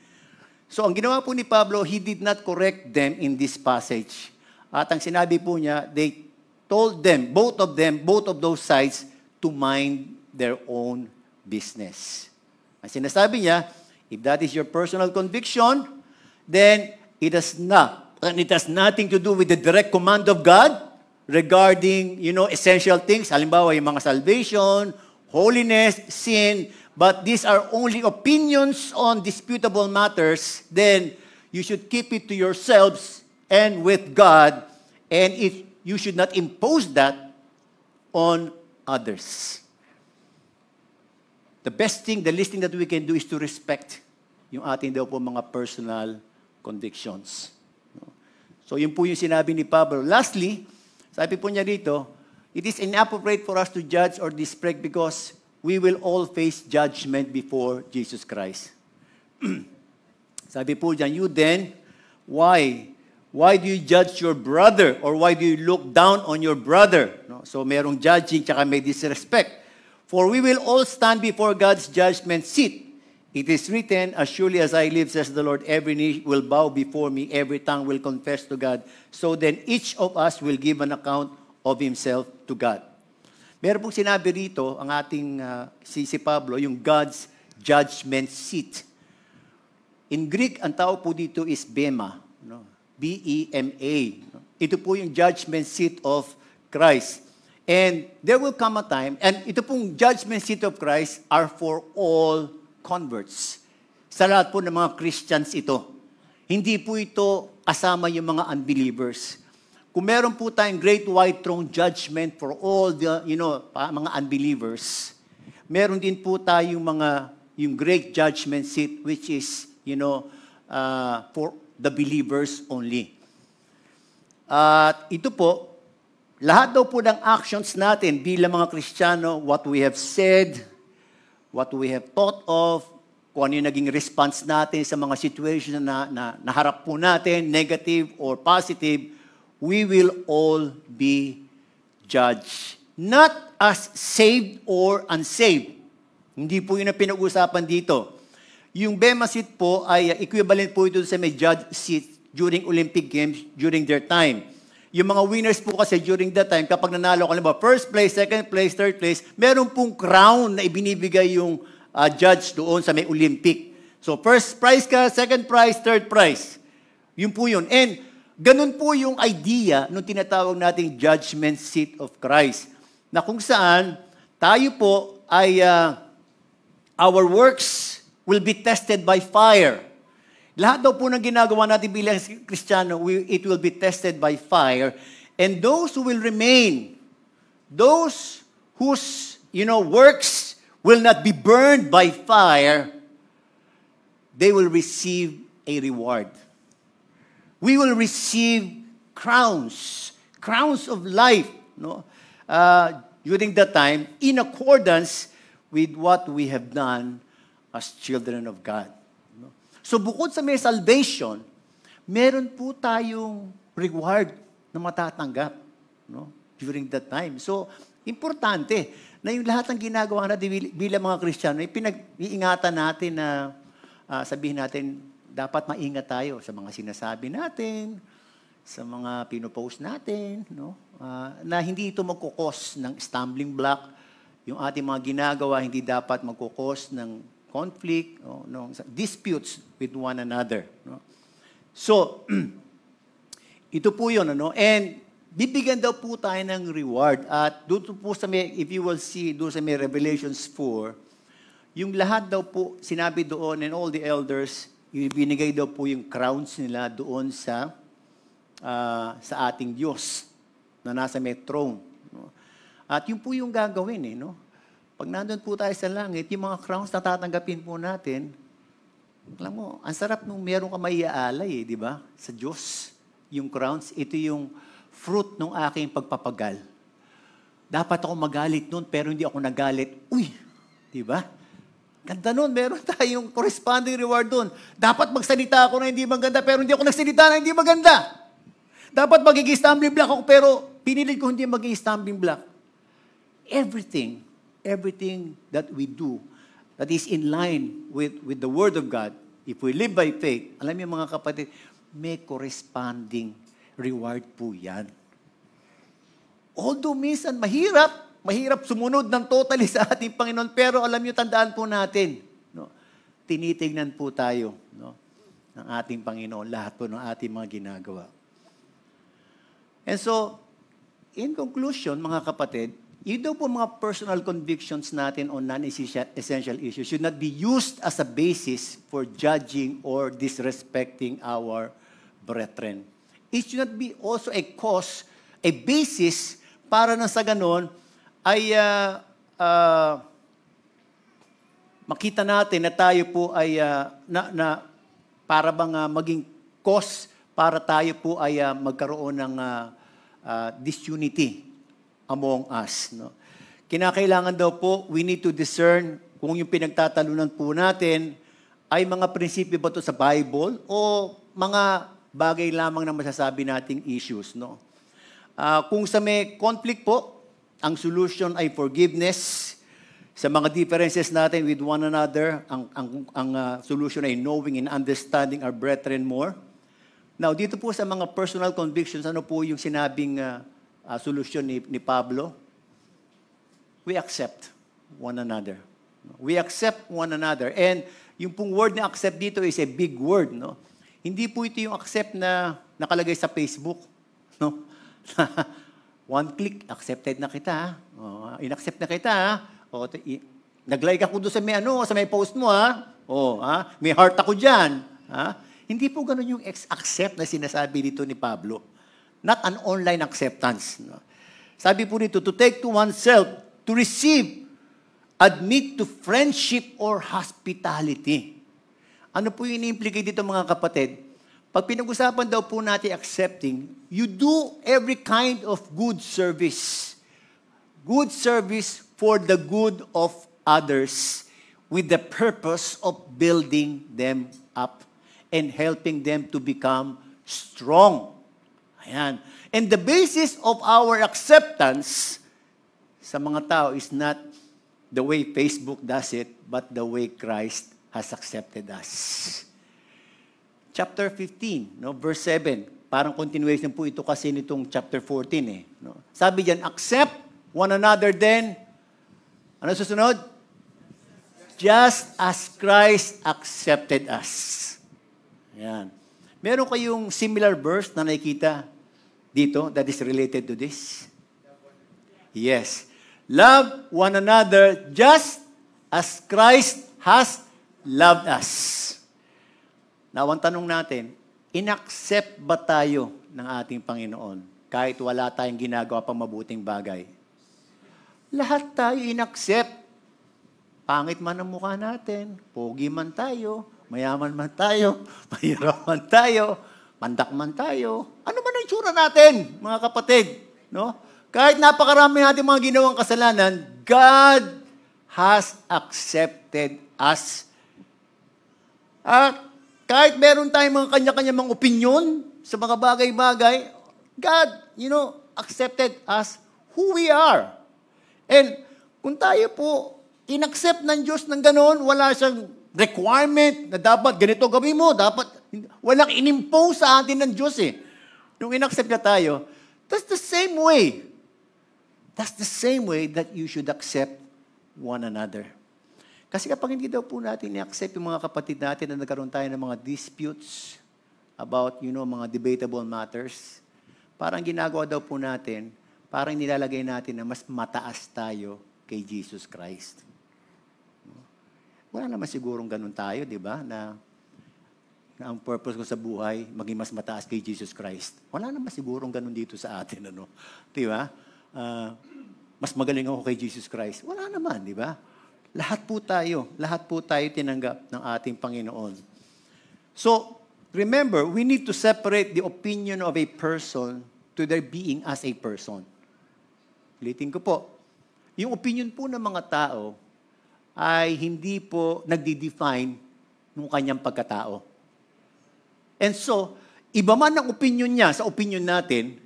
So, ang ginawa po ni Pablo, he did not correct them in this passage. At ang sinabi po niya, they told them, both of those sides, to mind their own business. Ang sinasabi niya, if that is your personal conviction, then it has nothing to do with the direct command of God regarding, essential things. Halimbawa, yung mga salvation, holiness, sin, but these are only opinions on disputable matters, then you should keep it to yourselves and with God, and you should not impose that on others. The least thing that we can do is to respect yung ating daw po mga personal convictions. So yun po yung sinabi ni Pablo. Lastly, sabi po niya dito, it is inappropriate for us to judge or disrespect because we will all face judgment before Jesus Christ. Sabi po dyan, you then, why? Why do you judge your brother? Or why do you look down on your brother? No? So merong judging, tsaka may disrespect. For we will all stand before God's judgment seat. It is written, as surely as I live, says the Lord, every knee will bow before me, every tongue will confess to God. So then each of us will give an account of himself to God. Meron pong sinabi rito, ang ating si Pablo, yung God's judgment seat. In Greek, ang tawag po dito is bema. No? B-E-M-A. Ito po yung judgment seat of Christ. And there will come a time, and ito pong judgment seat of Christ are for all converts. Sa lahat po ng mga Christians ito. Hindi po ito kasama yung mga unbelievers. Kung meron po tayong great white throne judgment for all the, mga unbelievers, meron din po tayong yung great judgment seat which is, for the believers only. At ito po, lahat daw po ng actions natin bilang mga Kristiyano, what we have said, what we have thought of, kung ano yung naging response natin sa mga situations na naharap po natin, negative or positive, we will all be judged. Not as saved or unsaved. Hindi po yun ang pinag-usapan dito. Yung Bema seat po ay equivalent po ito sa may judge seat during Olympic Games during their time. Yung mga winners po kasi during that time, kapag nanalo ka, first place, second place, third place, meron pong crown na ibinibigay yung judge doon sa may Olympic. So first prize ka, second prize, third prize. Yun po yun. And ganun po yung idea nung tinatawag nating judgment seat of Christ. Na kung saan tayo po ay our works will be tested by fire. Lahat daw po ng ginagawa natin bilang Kristiyano, it will be tested by fire. And those who will remain, those whose, works will not be burned by fire, they will receive a reward. We will receive crowns of life, during that time, in accordance with what we have done as children of God. So bukod sa may salvation, meron po tayong reward na matatanggap during that time. So, importante na yung lahat ng ginagawa natin bilang mga Kristiyano, pinag-iingatan natin na sabihin natin, dapat maingat tayo sa mga sinasabi natin, sa mga pinopost natin, na hindi ito magkukos ng stumbling block. Yung ating mga ginagawa, hindi dapat magkukos ng conflict, disputes with one another. So, ito po yun. And bibigyan daw po tayo ng reward. At doon po sa may, if you will see, doon sa may Revelations 4, yung lahat daw po, sinabi doon, and all the elders, ibinigay daw po yung crowns nila doon sa ating Diyos na nasa may throne. At yun po yung gagawin, Pag nandun po tayo sa langit, yung mga crowns na tatanggapin po natin, alam mo, ang sarap nung meron ka maiaalay, di ba? Sa Diyos, yung crowns, ito yung fruit ng aking pagpapagal. Dapat ako magalit nun, pero hindi ako nagalit. Uy, di ba? Ganda nun, meron tayong corresponding reward nun. Dapat magsalita ako na hindi maganda, pero hindi ako nagsalita na hindi maganda. Dapat magiging stumbling block ako, pero pinilit ko hindi magiging stumbling block. Everything that we do that is in line with the Word of God, if we live by faith, alam niyo mga kapatid, may corresponding reward po yan. Although minsan mahirap sumunod ng totally sa ating Panginoon, pero alam niyo, tandaan po natin, tinitignan po tayo ng ating Panginoon, lahat po ng ating mga ginagawa. And so, in conclusion, mga kapatid, yun daw po mga personal convictions natin on non-essential issues should not be used as a basis for judging or disrespecting our brethren. It should not be also a cause, a basis para na sa ganon ay makita natin na tayo po ay para bang maging cause para tayo po ay magkaroon ng disunity among us. Kinakailangan daw po, we need to discern kung yung pinagtatalunan po natin ay mga prinsipyo ba ito sa Bible o mga bagay lamang na masasabi nating issues. Kung sa may conflict po, ang solution ay forgiveness. Sa mga differences natin with one another, ang solution ay knowing and understanding our brethren more. Now, dito po sa mga personal convictions, ano po yung sinabing solusyon ni Pablo? We accept one another. We accept one another. And yung pong word na accept dito is a big word, no? Hindi po ito yung accept na nakalagay sa Facebook, no? One click, accepted na kita. In-accept na kita. Nag-like ako doon sa may post mo, ha? May heart ako diyan, ha? Hindi po ganoon yung accept na sinasabi dito ni Pablo. Not an online acceptance, no? Sabi po dito, to take to oneself, to receive, admit to friendship or hospitality. Ano po yung ini-implicate dito, mga kapatid? Pag pinag-usapan daw po natin accepting, you do every kind of good service. Good service for the good of others with the purpose of building them up and helping them to become strong. Ayan. And the basis of our acceptance sa mga tao is not the way Facebook does it, but the way Christ has accepted us. Chapter 15, no, verse 7. Parang continuation po ito kasi nitong chapter 14. No? Sabi diyan, accept one another then. Ano susunod? Just as Christ accepted us. Yan. Meron kayong similar verse na nakikita dito that is related to this? Yes. Love one another just as Christ has loved us. Now, ang tanong natin, inaccept ba tayo ng ating Panginoon kahit wala tayong ginagawa pang mabuting bagay? Lahat tayo inaccept. Pangit man ang mukha natin, pogi man tayo, mayaman man tayo, mahirap man tayo, mandak man tayo. Ano man ang itsura natin, mga kapatid? No? Kahit napakarami natin mga ginawang kasalanan, God has accepted us. At kahit meron tayong mga kanya-kanya mga opinion sa mga bagay-bagay, God, accepted us who we are. And kung tayo po, inaccept ng Diyos ng gano'n, wala siyang requirement na dapat ganito gawin mo, dapat, walang inimpose sa atin ng Diyos eh. Nung inaccept na tayo, that's the same way. That's the same way that you should accept one another. Kasi kapag hindi daw po natin i-accept yung mga kapatid natin na nagkaroon tayo ng mga disputes about, mga debatable matters, parang ginagawa daw po natin, parang nilalagay natin na mas mataas tayo kay Jesus Christ. Wala naman sigurong ganun tayo, di ba? Na ang purpose ko sa buhay, maging mas mataas kay Jesus Christ. Wala naman sigurong ganun dito sa atin, Di ba? Mas magaling ako kay Jesus Christ. Wala naman, di ba? Lahat po tayo tinanggap ng ating Panginoon. So, remember, we need to separate the opinion of a person to their being as a person. Ulitin ko po. Yung opinion po ng mga tao ay hindi po nagdi-define ng kanyang pagkatao. And so, iba man ang opinion niya sa opinion natin,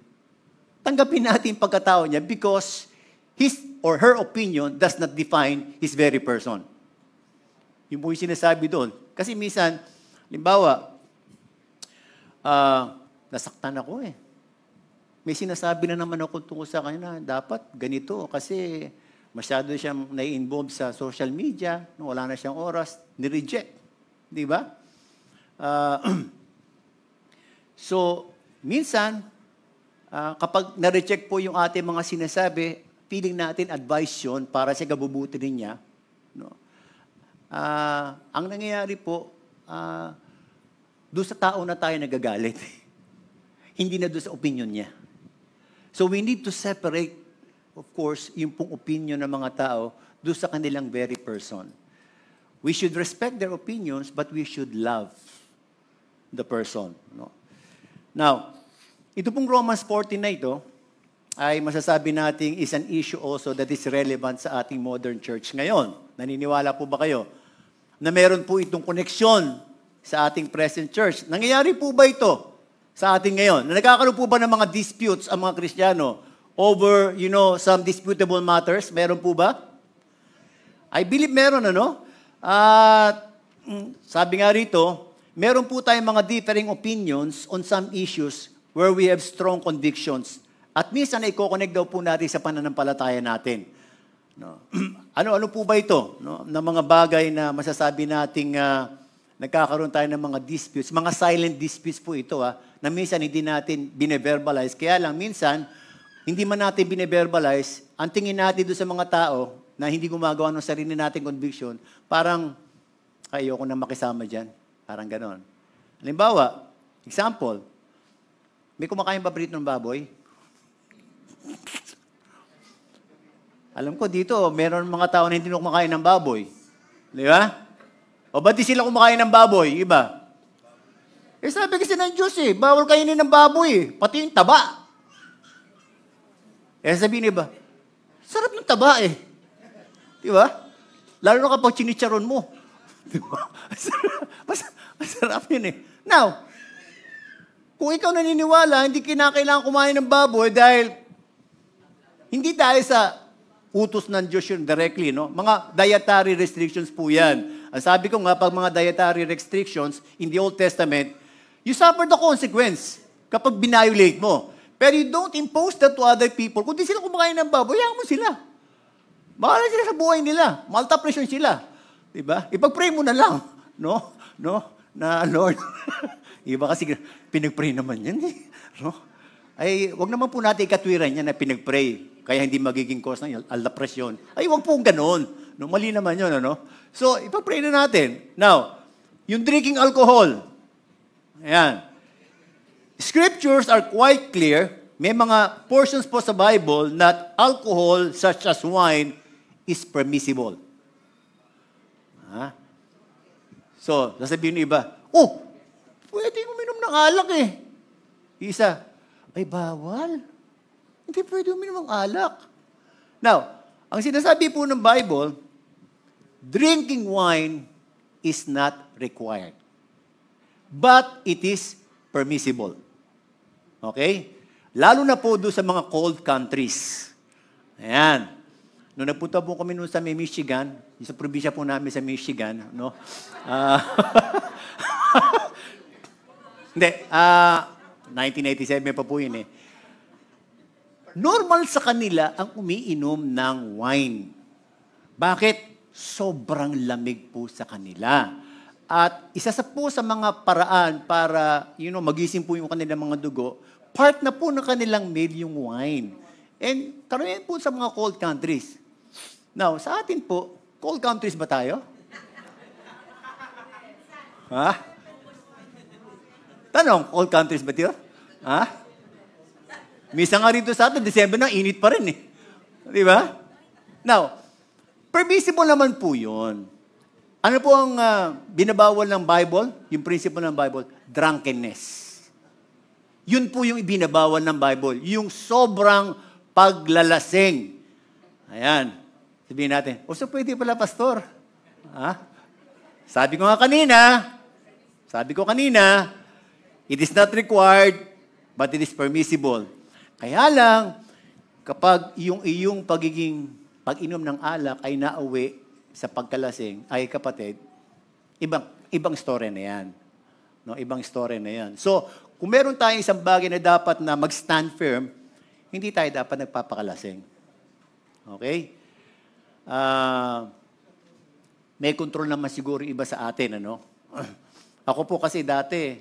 tanggapin natin yung pagkatao niya because his or her opinion does not define his very person. Yung po yung sinasabi doon. Kasi minsan, limbawa, nasaktan ako eh. May sinasabi na naman ako tungkol sa kanya na dapat ganito kasi masyado siyang nai-involve sa social media, wala na siyang oras, ni-reject. Di ba? So, minsan, kapag na-reject po yung ating mga sinasabi, feeling natin advice yun para sa kabubuti rin niya. No? Ang nangyayari po, doon sa tao na tayo nagagalit. Hindi na doon sa opinion niya. So we need to separate, of course, yung pong opinion ng mga tao doon sa kanilang very person. We should respect their opinions, but we should love the person. No? Now, ito pong Romans 14 na ito, ay masasabi nating is an issue also that is relevant sa ating modern church ngayon. Naniniwala po ba kayo na meron po itong koneksyon sa ating present church? Nangyayari po ba ito sa ating ngayon? Nagkakaroon po ba ng mga disputes ang mga Kristiyano over, some disputable matters? Meron po ba? I believe meron, ano? At sabi nga rito, meron po tayong mga differing opinions on some issues where we have strong convictions. At minsan ay i-connect daw po natin sa pananampalataya natin. No? Ano po ba ito? No? Na mga bagay na masasabi nating nagkakaroon tayo ng mga disputes, mga silent disputes po ito, na minsan hindi natin bine-verbalize. Kaya lang, minsan, hindi man natin bine-verbalize, ang tingin natin doon sa mga tao na hindi gumagawa ng sarili nating conviction, parang, ayoko na makisama dyan. Parang ganon. Halimbawa, example, may kumakain ba ng baboy? Alam ko dito, meron mga tao na hindi kumakain ng baboy. Di ba? O ba't di sila kumakain ng baboy? Iba? Sabi kasi ng Diyos bawal kainin ng baboy pati yung taba. Sabihin iba, sarap ng taba Di ba? Lalo na kapag chinicharon mo. Di ba? Masarap yun Now, kung ikaw naniniwala, hindi kinakailangan kumain ng baboy dahil hindi dahil sa utos ng Diyos yun directly, no? Mga dietary restrictions po yan. Ang sabi ko nga, pag mga dietary restrictions in the Old Testament, you suffer the consequence kapag binayolate mo. Pero you don't impose that to other people. Kung di sila kumakain ng baboy, hayaan mo sila. Bahala sila sa buhay nila. Malta-pressure sila. Diba? Ipag-pray mo na lang. No? Na Lord. Iba kasi pinag-pray naman yan No? Ay, wag naman po natin ikatwiran yan na pinag-pray. Kaya hindi magiging cause ng alta-presyon. Ay, wag po ganoon. No? Mali naman yun, ano? So, ipag-pray na natin. Now, yung drinking alcohol. Ayan. Scriptures are quite clear. May mga portions po sa Bible that alcohol, such as wine, is permissible. So, sasabihin ng iba, pwede uminom ng alak Isa, ay bawal. Hindi pwede uminom ng alak. Now, ang sinasabi po ng Bible, drinking wine is not required. But it is permissible. Okay? Lalo na po doon sa mga cold countries. Ayan. Nung nagpunta po kami noon sa Michigan, sa probinsya po namin sa Michigan, no? Hindi, 1987 pa po yun Normal sa kanila ang umiinom ng wine. Bakit? Sobrang lamig po sa kanila. At isa po sa mga paraan para, magising po yung kanilang mga dugo, part na po ng kanilang meal yung wine. And karamihan po sa mga cold countries. Now, sa atin po, cold countries ba tayo? Tanong, cold countries ba tayo? Misa nga rito sa atin, December na, init pa rin Di ba? Now, permissible naman po yun. Ano po ang binabawal ng Bible? Yung principle ng Bible, drunkenness. Yun po yung ibinabawal ng Bible. Yung sobrang paglalasing. Ayan. Sabihin natin, so pwede pala, pastor. Sabi ko kanina, it is not required, but it is permissible. Kaya lang, kapag yung iyong pag-inom ng alak ay nauwi sa pagkalasing, ay kapatid, ibang story na yan. No, ibang story na yan. So, kung meron tayong isang bagay na dapat na mag-stand firm, hindi tayo dapat nagpapakalasing. Okay? May control naman siguro iba sa atin, ano? Ako po kasi dati,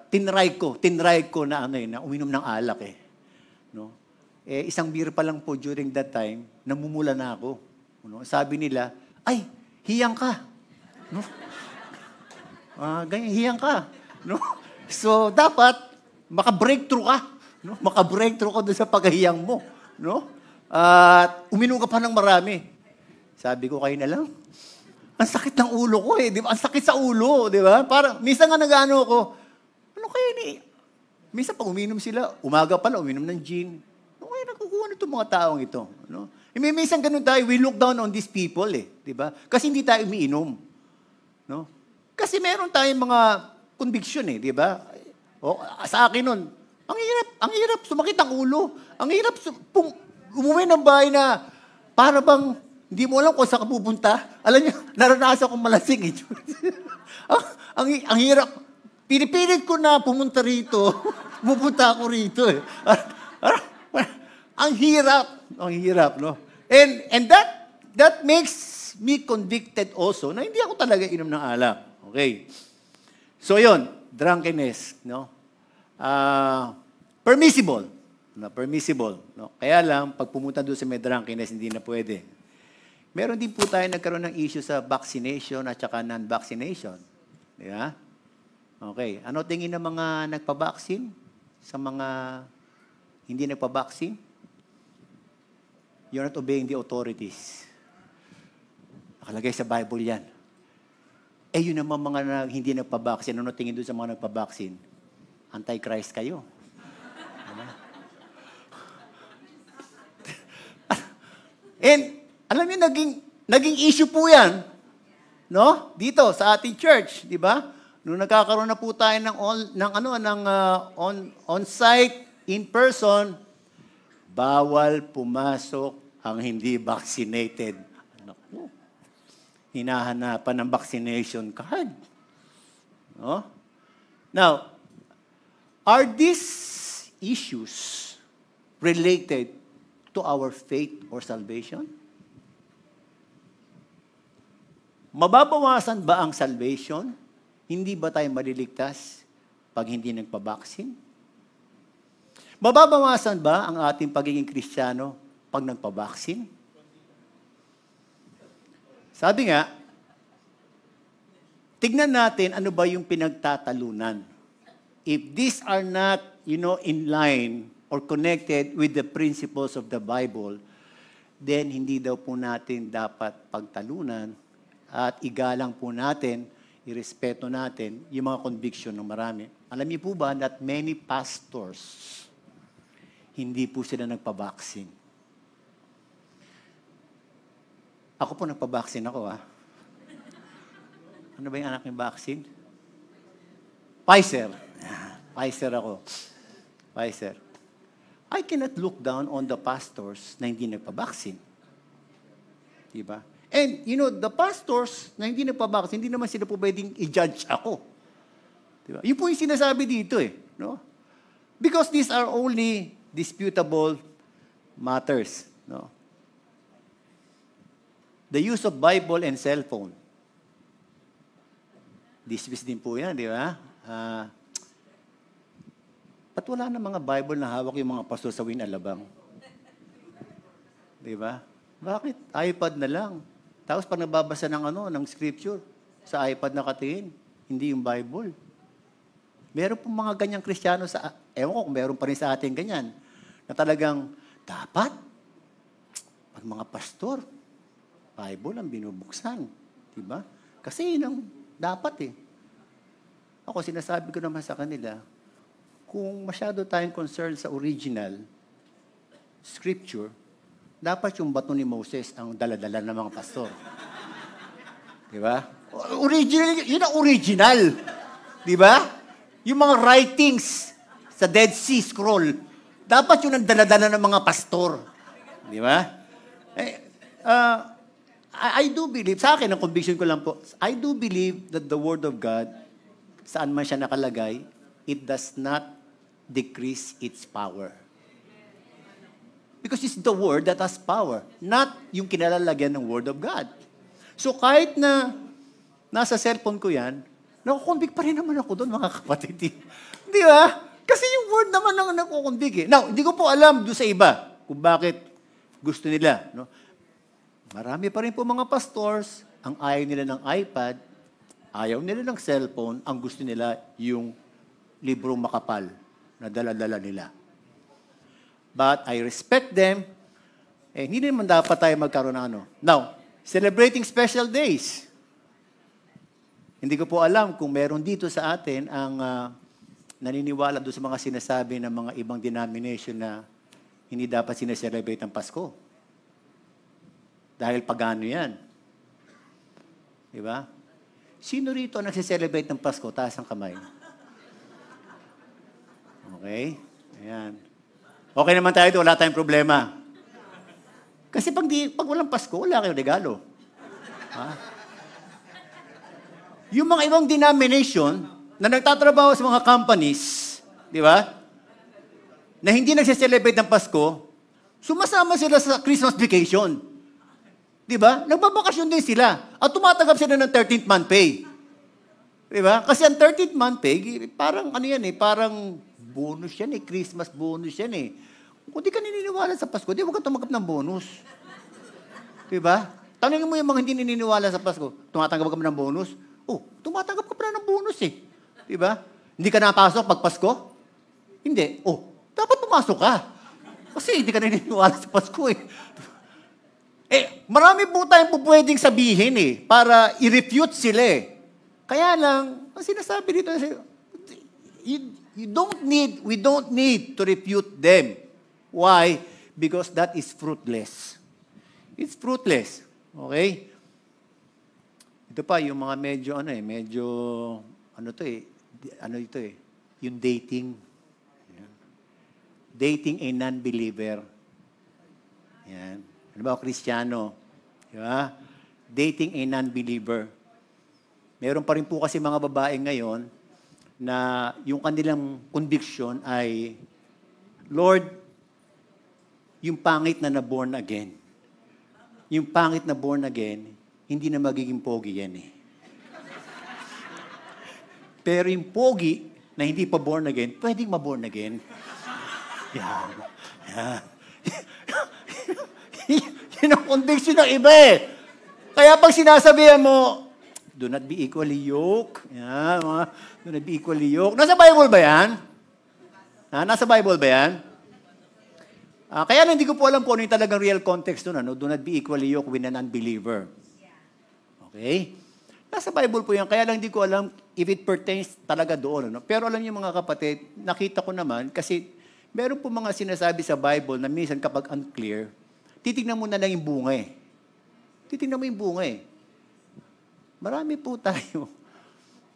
tinry ko na na uminom ng alak no? Isang beer pa lang po during that time, namumula na ako. No? Sabi nila, ay, hiyang ka. No? Ganyan, hiyang ka. No? So, dapat, maka-breakthrough ka. No? Maka-breakthrough ka doon sa paghihiyang mo. No? Uminom ka pa ng marami. Sabi ko, kayo na lang. Ang sakit ng ulo ko di ba? Ang sakit sa ulo, di ba? Parang, minsan nga nag-ano ko, ano kaya minsan pag uminom sila, umaga pala, uminom ng gin. Ano kaya nakukuha nito mga taong ito? No? Minsan ganun tayo, we look down on these people di ba? Kasi hindi tayo umiinom. No? Kasi meron tayong mga conviction di ba? Sa akin nun, ang hirap sumakit ang ulo. Ang hirap umuwi ng bahay na para bang Hindi mo alam kung saan ka pupunta. Alam niyo, naranasan akong malasing eh. ang hirap. Pinipilit ko na pumunta rito. Pupunta ako rito eh. Ang hirap, no? And that makes me convicted also na hindi ako talaga inom ng alak. Okay. So yun, drunkenness, no? Permissible. No, permissible. No? Kaya lang, pag pumunta doon sa may drunkenness, hindi na pwede. Meron din po tayo nagkaroon ng issue sa vaccination at saka non-vaccination. Di ba? Okay. Ano tingin ng mga nagpa-vaccine sa mga hindi nagpa-vaccine? You're not obeying the authorities. Nakalagay sa Bible yan. Yun naman mga hindi nagpa-vaccine. Ano tingin doon sa mga nagpa-vaccine? Antichrist kayo. And alam niyo, naging issue po yan, no? Dito sa ating church, di ba? Nung nagkakaroon na po tayo ng on-site, in-person, bawal pumasok ang hindi vaccinated. Naku, hinahanapan ng vaccination card. No? Now, are these issues related to our faith or salvation? Mababawasan ba ang salvation? Hindi ba tayo maliligtas pag hindi nagpa-vaccine? Mababawasan ba ang ating pagiging Kristiyano pag nagpa-vaccine? Sabi nga, tignan natin ano ba yung pinagtatalunan. If these are not, in line or connected with the principles of the Bible, then hindi daw po natin dapat pagtalunan at igalang po natin, irespeto natin yung mga conviction ng marami. Alam niyo po ba that many pastors, hindi po sila nagpa-vaccine? Ako po nagpa-vaccine ako, Ano ba yung anak ng vaccine? Pfizer. Pfizer ako. Pfizer. I cannot look down on the pastors na hindi nagpa-vaccine. Diba? And, the pastors na hindi nagpa-vaccine, hindi naman sila po pwedeng i-judge ako. Diba? Yun po yung sinasabi dito no? Because these are only disputable matters. No? The use of Bible and cellphone. Dismiss din po yan, di ba? Ba't wala na mga Bible na hawak yung mga pastor sa Winalabang? Di ba? Bakit? iPad na lang. Tapos pag nababasa ng scripture, sa iPad nakatingin, hindi yung Bible. Meron pong mga ganyang Kristiyano ewan ko kung meron pa rin sa atin ganyan, na talagang, dapat, pag mga pastor, Bible ang binubuksan. Di ba? Kasi yun ang dapat Ako, sinasabi ko naman sa kanila, kung masyado tayong concerned sa original scripture, dapat yung bato ni Moses ang daladala ng mga pastor. Di ba? Original, yun ang original. Di ba? Yung mga writings sa Dead Sea Scroll, dapat yun ang daladala ng mga pastor. Di ba? I do believe, sa akin, ang conviction ko lang po, I do believe that the Word of God, saan man siya nakalagay, it does not decrease its power. Because it's the Word that has power, not yung kinalalagyan ng Word of God. So kahit na nasa cellphone ko yan, nakukonvict pa rin naman ako doon, mga kapatid. Di ba? Kasi yung Word naman ang nakukonvict Now, hindi ko po alam doon sa iba kung bakit gusto nila. No? Marami pa rin po mga pastors, ang ayaw nila ng iPad, ayaw nila ng cellphone, ang gusto nila yung librong makapal na dala-dala nila. But I respect them. Hindi naman dapat tayo magkaroon ng ano. Now, celebrating special days. Hindi ko po alam kung meron dito sa atin ang naniniwala doon sa mga sinasabi ng mga ibang denomination na hindi dapat sineselebrate ang Pasko. Dahil pagano yan. Diba? Sino rito nagsiselebrate ng Pasko? Taas ang kamay. Okay? Ayan. Okay naman tayo doon. Wala tayong problema. Kasi pag walang Pasko, wala kayong regalo. Ha? Yung mga ibang denomination na nagtatrabaho sa mga companies, di ba? Na hindi nagse-celebrate ng Pasko, sumasama sila sa Christmas vacation. Di ba? Nagbabakasyon din sila. At tumatanggap sila ng 13th month pay. Di ba? Kasi ang 13th month pay, parang ano yan parang bonus yan Christmas bonus yan Kung di ka naniniwala sa Pasko, di huwag ka tumanggap ng bonus. Diba? Tanungin mo yung mga hindi naniniwala sa Pasko, tumatanggap ka ba ng bonus? Oh, tumatanggap ka pa ng bonus Diba? Hindi ka napasok pag Pasko? Hindi. Oh, dapat pumasok ka. Kasi hindi ka naniniwala sa Pasko marami po tayong pwedeng sabihin para i-refute sila Kaya lang, ang sinasabi dito, we don't need to refute them. Why? Because that is fruitless. It's fruitless. Okay? Ito pa, yung mga yung dating. Dating a non-believer. Yan. Ano ba, Kristiyano? Diba? Dating a non-believer. Meron pa rin po kasi mga babae ngayon na yung kanilang conviction ay, Lord, yung pangit na born again. Yung pangit na born again, hindi na magiging pogi yan Pero yung pogi na hindi pa born again, pwedeng ma-born again. Yan. Yun ang conviction ng iba Kaya pag sinasabihan mo, do not be equally yoked. Yan, do not be equally yoked. Nasa Bible ba yan? Nasa Bible ba yan? Kaya hindi ko po alam kung ano yung talagang real context doon. Do not be equally yoked with an unbeliever. Okay? Nasa Bible po yan. Kaya lang hindi ko alam if it pertains talaga doon. Pero alam niyo mga kapatid, nakita ko naman kasi meron po mga sinasabi sa Bible na minsan kapag unclear, titignan mo na lang yung bunga Titignan mo yung bunga Marami po tayo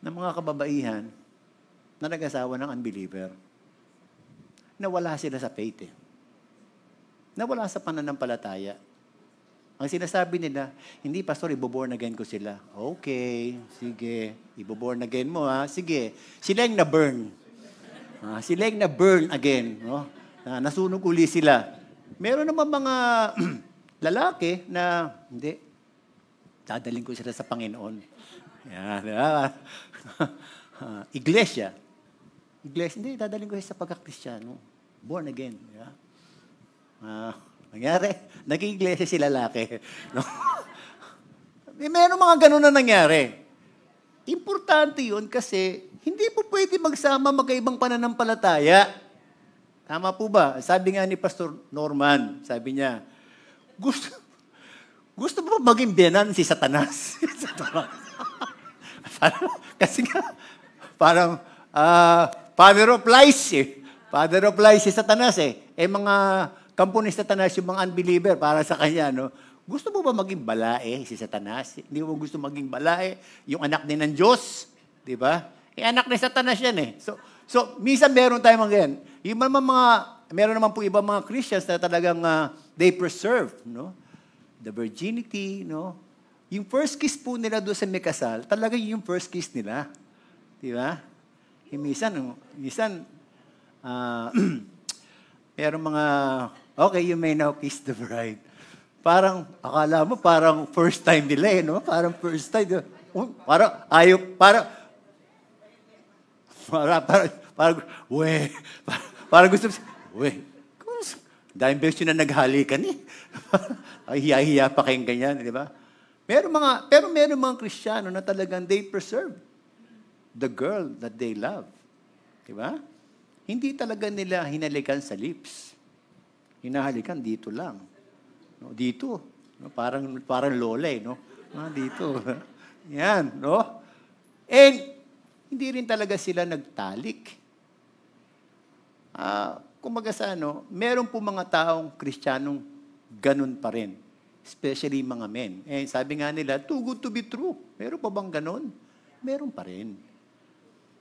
ng mga kababaihan na nag-asawa ng unbeliever. Nawala sila sa faith Nawala sa pananampalataya. Ang sinasabi nila, hindi, pastor, ibo-born again ko sila. Okay, sige. Ibo-born again mo, Sige. Sila yung na-burn. Sila yung na-burn again. No? Nasunog uli sila. Meron naman mga lalaki na, hindi, dadaling ko sila sa Panginoon. Yan. Iglesia. Hindi, dadaling ko sila sa pagka-Kristiyano. Born again. Yeah. Nangyari, nag-iglesia si lalaki. No? Meron mga ganun na nangyari. Importante yun kasi hindi po pwede magsama magkaibang pananampalataya. Tama po ba? Sabi nga ni Pastor Norman, sabi niya, gusto mo maging biyanan si Satanas? Kasi nga, parang father of lies Father of lies si Satanas mga kampo ni Satanas, yung mga unbeliever, para sa kanya, gusto mo ba maging balae si Satanas? Hindi mo gusto maging balae? Yung anak din ng Diyos, di ba? Anak ni Satanas yan So, minsan meron tayong mga yan. Meron naman po iba mga Christians na talagang they preserve, the virginity, Yung first kiss po nila doon sa may kasal, talaga yung first kiss nila. Di ba? Minsan, meron mga, okay, you may now kiss the bride. Parang, akala mo, parang first time nila Parang first time. Parang gusto, dahil beses na naghalikan Ay, hiya-hiya pa kayong ganyan, di ba? Pero meron mga Kristiyano na talagang they preserve the girl that they love. Di ba? Hindi talaga nila hinalikan sa lips. Hinahalikan dito lang. Dito. Parang lola dito. Yan, And, hindi rin talaga sila nagtalik. Kumbaga meron po mga taong Kristiyanong ganun pa rin. Especially mga men. Sabi nga nila, too good to be true. Meron pa bang ganun? Meron pa rin.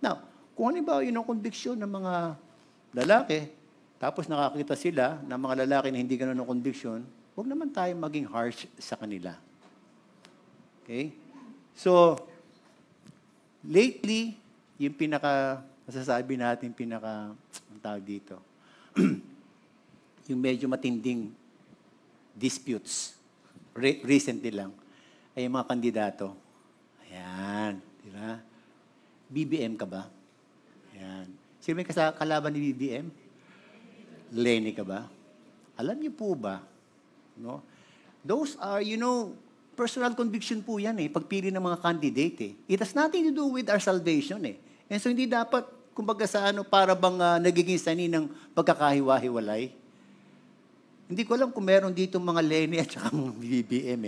Now, kung halimbawa yun ang conviction ng mga lalaki, tapos nakakita sila ng mga lalaki na hindi ganun ang conviction, huwag naman tayo maging harsh sa kanila. Okay? So, lately, yung masasabi natin, ang tawag dito, yung medyo matinding disputes, recently lang, ay yung mga kandidato. Ayan, di ba? BBM ka ba? Ayan. Sino may kalaban ni BBM? Lenny ka ba? Alam niyo po ba, no? Those are, personal conviction po yan pagpili ng mga candidate It has nothing to do with our salvation And so hindi dapat, kumbaga para bang nagiging sani ng pagkakahiwa-hiwalay. Hindi ko alam kung meron dito mga Lenny at saka mga BBM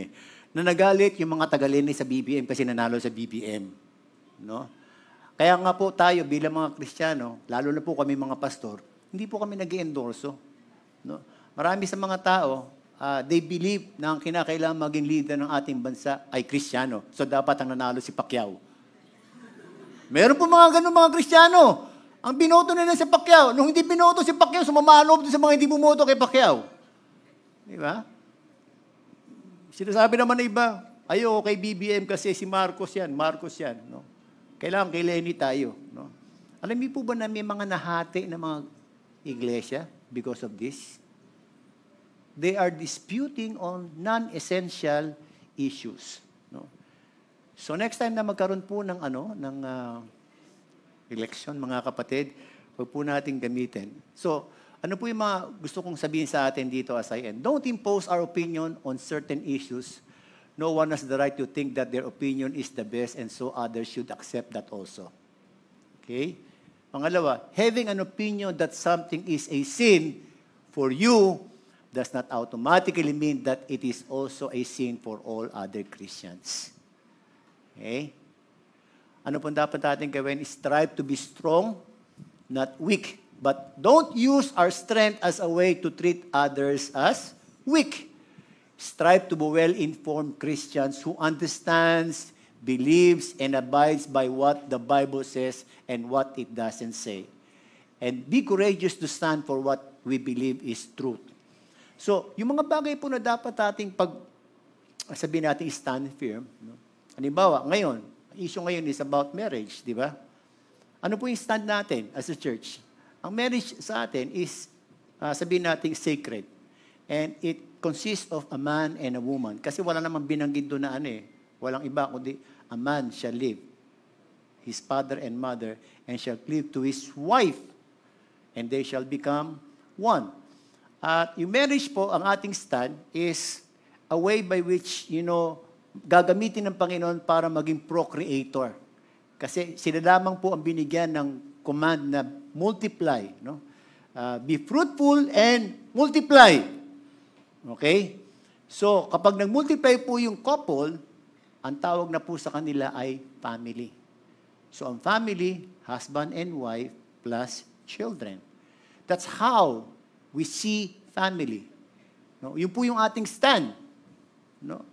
na nagalit yung mga taga-Lenny sa BBM kasi nanalo sa BBM. No? Kaya nga po tayo bilang mga Kristiyano, lalo na po kami mga pastor, hindi po kami nag-endorso. No? Marami sa mga tao, they believe na ang kinakailangan maging leader ng ating bansa ay Kristiyano. So dapat ang nanalo si Pacquiao. Meron po mga ganun mga Kristiyano. Ang binoto nila si Pacquiao. Nung hindi binoto si Pacquiao, sumamalob sa mga hindi bumoto kay Pacquiao. Di ba? Sinasabi naman na iba, ayo kay BBM kasi si Marcos yan. No? Kailangan kay Lenny tayo. No? Alam niyo po ba na may mga nahati na mga iglesia because of this? They are disputing on non-essential issues. No? So next time na magkaroon po ng election, mga kapatid, huwag po natin gamitin. So, ano po yung mga gusto kong sabihin sa atin dito as I end? Don't impose our opinion on certain issues. No one has the right to think that their opinion is the best and so others should accept that also. Okay? Pangalawa, having an opinion that something is a sin for you does not automatically mean that it is also a sin for all other Christians. Okay? Ano pong dapat natin gawin? Strive to be strong, not weak. But don't use our strength as a way to treat others as weak. Strive to be well-informed Christians who understands, believes, and abides by what the Bible says and what it doesn't say. And be courageous to stand for what we believe is truth. So, yung mga bagay po na dapat ating sabihin natin stand firm. No? Halimbawa, ngayon, issue ngayon is about marriage, di ba? Ano po yung stand natin as a church? Ang marriage sa atin is, sabihin natin, sacred. And it consists of a man and a woman. Kasi wala namang binanggit doon na walang iba, kundi a man shall leave his father and mother and shall cleave to his wife and they shall become one. At yung marriage po, ang ating stand is a way by which, gagamitin ng Panginoon para maging procreator. Kasi sila lamang po ang binigyan ng command na multiply. No? Be fruitful and multiply. Okay? So, kapag nag-multiply po yung couple, ang tawag na po sa kanila ay family. So, ang family, husband and wife plus children. That's how we see family. No? Yun po yung ating stand. No?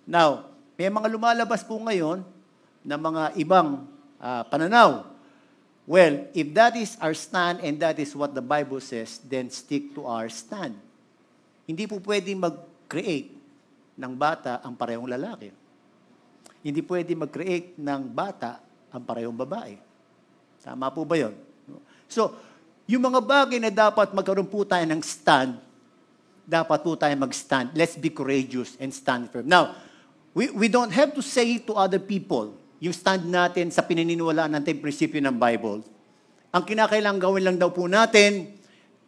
Now, may mga lumalabas po ngayon na mga ibang pananaw. Well, if that is our stand and that is what the Bible says, then stick to our stand. Hindi po pwedeng mag-create ng bata ang parehong lalaki. Hindi pwedeng mag-create ng bata ang parehong babae. Tama po ba yun? So, yung mga bagay na dapat magkaroon po tayo ng stand, dapat po tayo mag-stand. Let's be courageous and stand firm. Now, we don't have to say to other people, yung stand natin sa pinaniniwalaan natin prinsipyo ng Bible. Ang kinakailangan gawin lang daw po natin,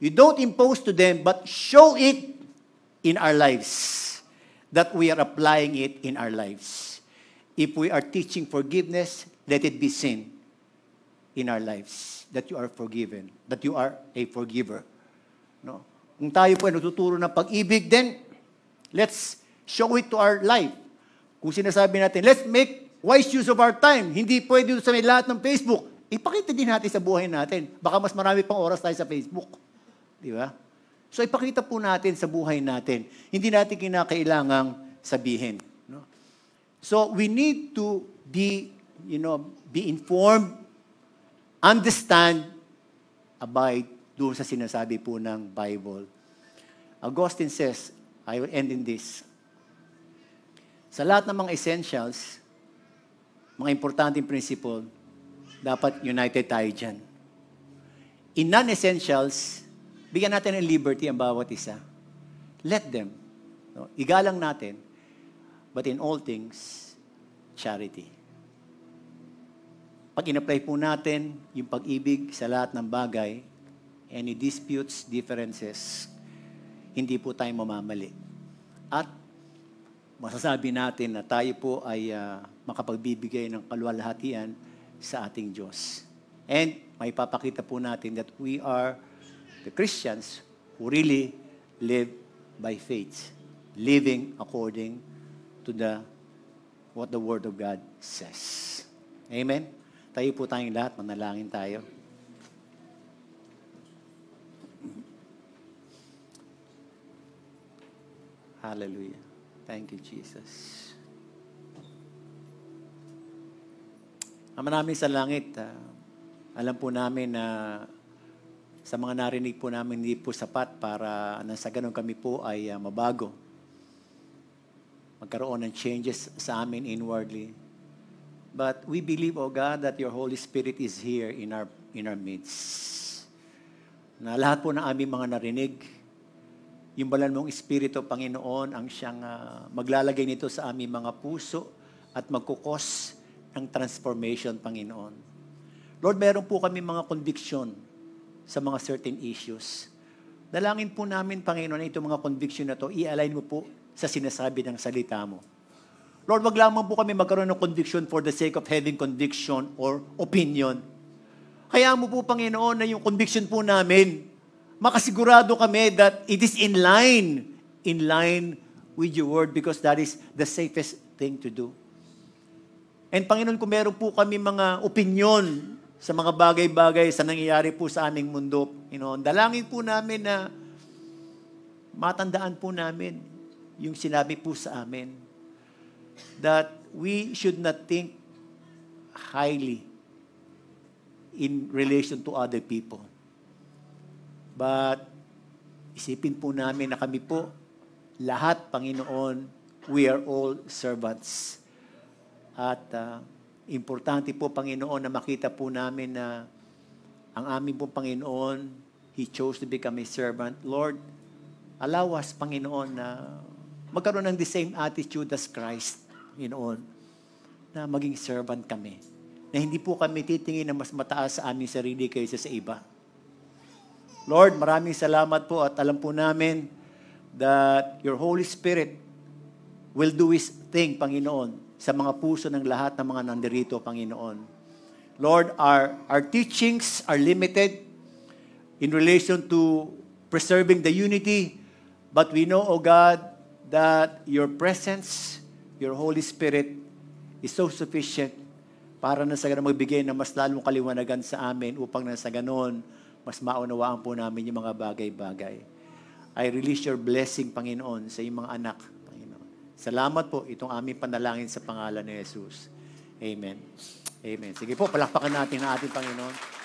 you don't impose to them, but show it in our lives. That we are applying it in our lives. If we are teaching forgiveness, let it be seen in our lives. That you are forgiven. That you are a forgiver. No? Kung tayo po ay natuturo ng pag-ibig, then let's show it to our life. Kung sinasabi natin, let's make wise use of our time. Hindi pwede sa may lahat ng Facebook. Ipakita din natin sa buhay natin. Baka mas marami pang oras tayo sa Facebook. Di ba? So ipakita po natin sa buhay natin. Hindi natin kinakailangang sabihin. No? So we need to be informed, understand, abide doon sa sinasabi po ng Bible. Augustine says, I will end in this. Sa lahat ng mga essentials, mga importanteng principle, dapat united tayo dyan. In non-essentials, bigyan natin ng liberty ang bawat isa. Let them. No? Igalang natin. But in all things, charity. Pag in-apply po natin yung pag-ibig sa lahat ng bagay, any disputes, differences, hindi po tayo mamamali. At masasabi natin na tayo po ay makapagbibigay ng kaluwalhatian sa ating Diyos. And may papakita po natin that we are the Christians who really live by faith, living according to what the Word of God says. Amen? Tayo po tayong lahat, manalangin tayo. Hallelujah. Thank you, Jesus. Ama namin sa langit, alam po namin na sa mga narinig po namin hindi po sapat para na sa ganun kami po ay mabago. Magkaroon ng changes sa amin inwardly. But we believe, O God, that your Holy Spirit is here in our midst. Na lahat po ng aming mga narinig, yung banal mong Espiritu, Panginoon, ang siyang maglalagay nito sa aming mga puso at magkukos ng transformation, Panginoon. Lord, meron po kami mga conviction sa mga certain issues. Dalangin po namin, Panginoon, na itong mga conviction na to, i-align mo po sa sinasabi ng salita mo. Lord, wag lamang po kami magkaroon ng conviction for the sake of having conviction or opinion. Kaya mo po, Panginoon, na yung conviction po namin, makasigurado kami that it is in line with your word because that is the safest thing to do. And Panginoon, kung meron po kami mga opinion sa mga bagay-bagay sa nangyayari po sa aming mundo, dalangin po namin na matandaan po namin yung sinabi po sa amin that we should not think highly in relation to other people. But isipin po namin na kami po, lahat, Panginoon, we are all servants. At importante po, Panginoon, na makita po namin na ang aming po, Panginoon, He chose to become a servant. Lord, allow us, Panginoon, na magkaroon ng the same attitude as Christ, Panginoon, na maging servant kami. Na hindi po kami titingin na mas mataas sa aming sarili kaysa sa iba. Lord, maraming salamat po at alam po namin that your Holy Spirit will do His thing, Panginoon, sa mga puso ng lahat ng mga nandirito, Panginoon. Lord, our teachings are limited in relation to preserving the unity, but we know, O God, that your presence, your Holy Spirit is so sufficient para na sa ganun magbigay na mas lalong kaliwanagan sa amin upang na sa ganun mas maunawaan po namin yung mga bagay-bagay. I release your blessing, Panginoon, sa iyong mga anak, Panginoon. Salamat po itong aming panalangin sa pangalan ni Jesus. Amen. Amen. Sige po, palakpakan natin ang ating Panginoon.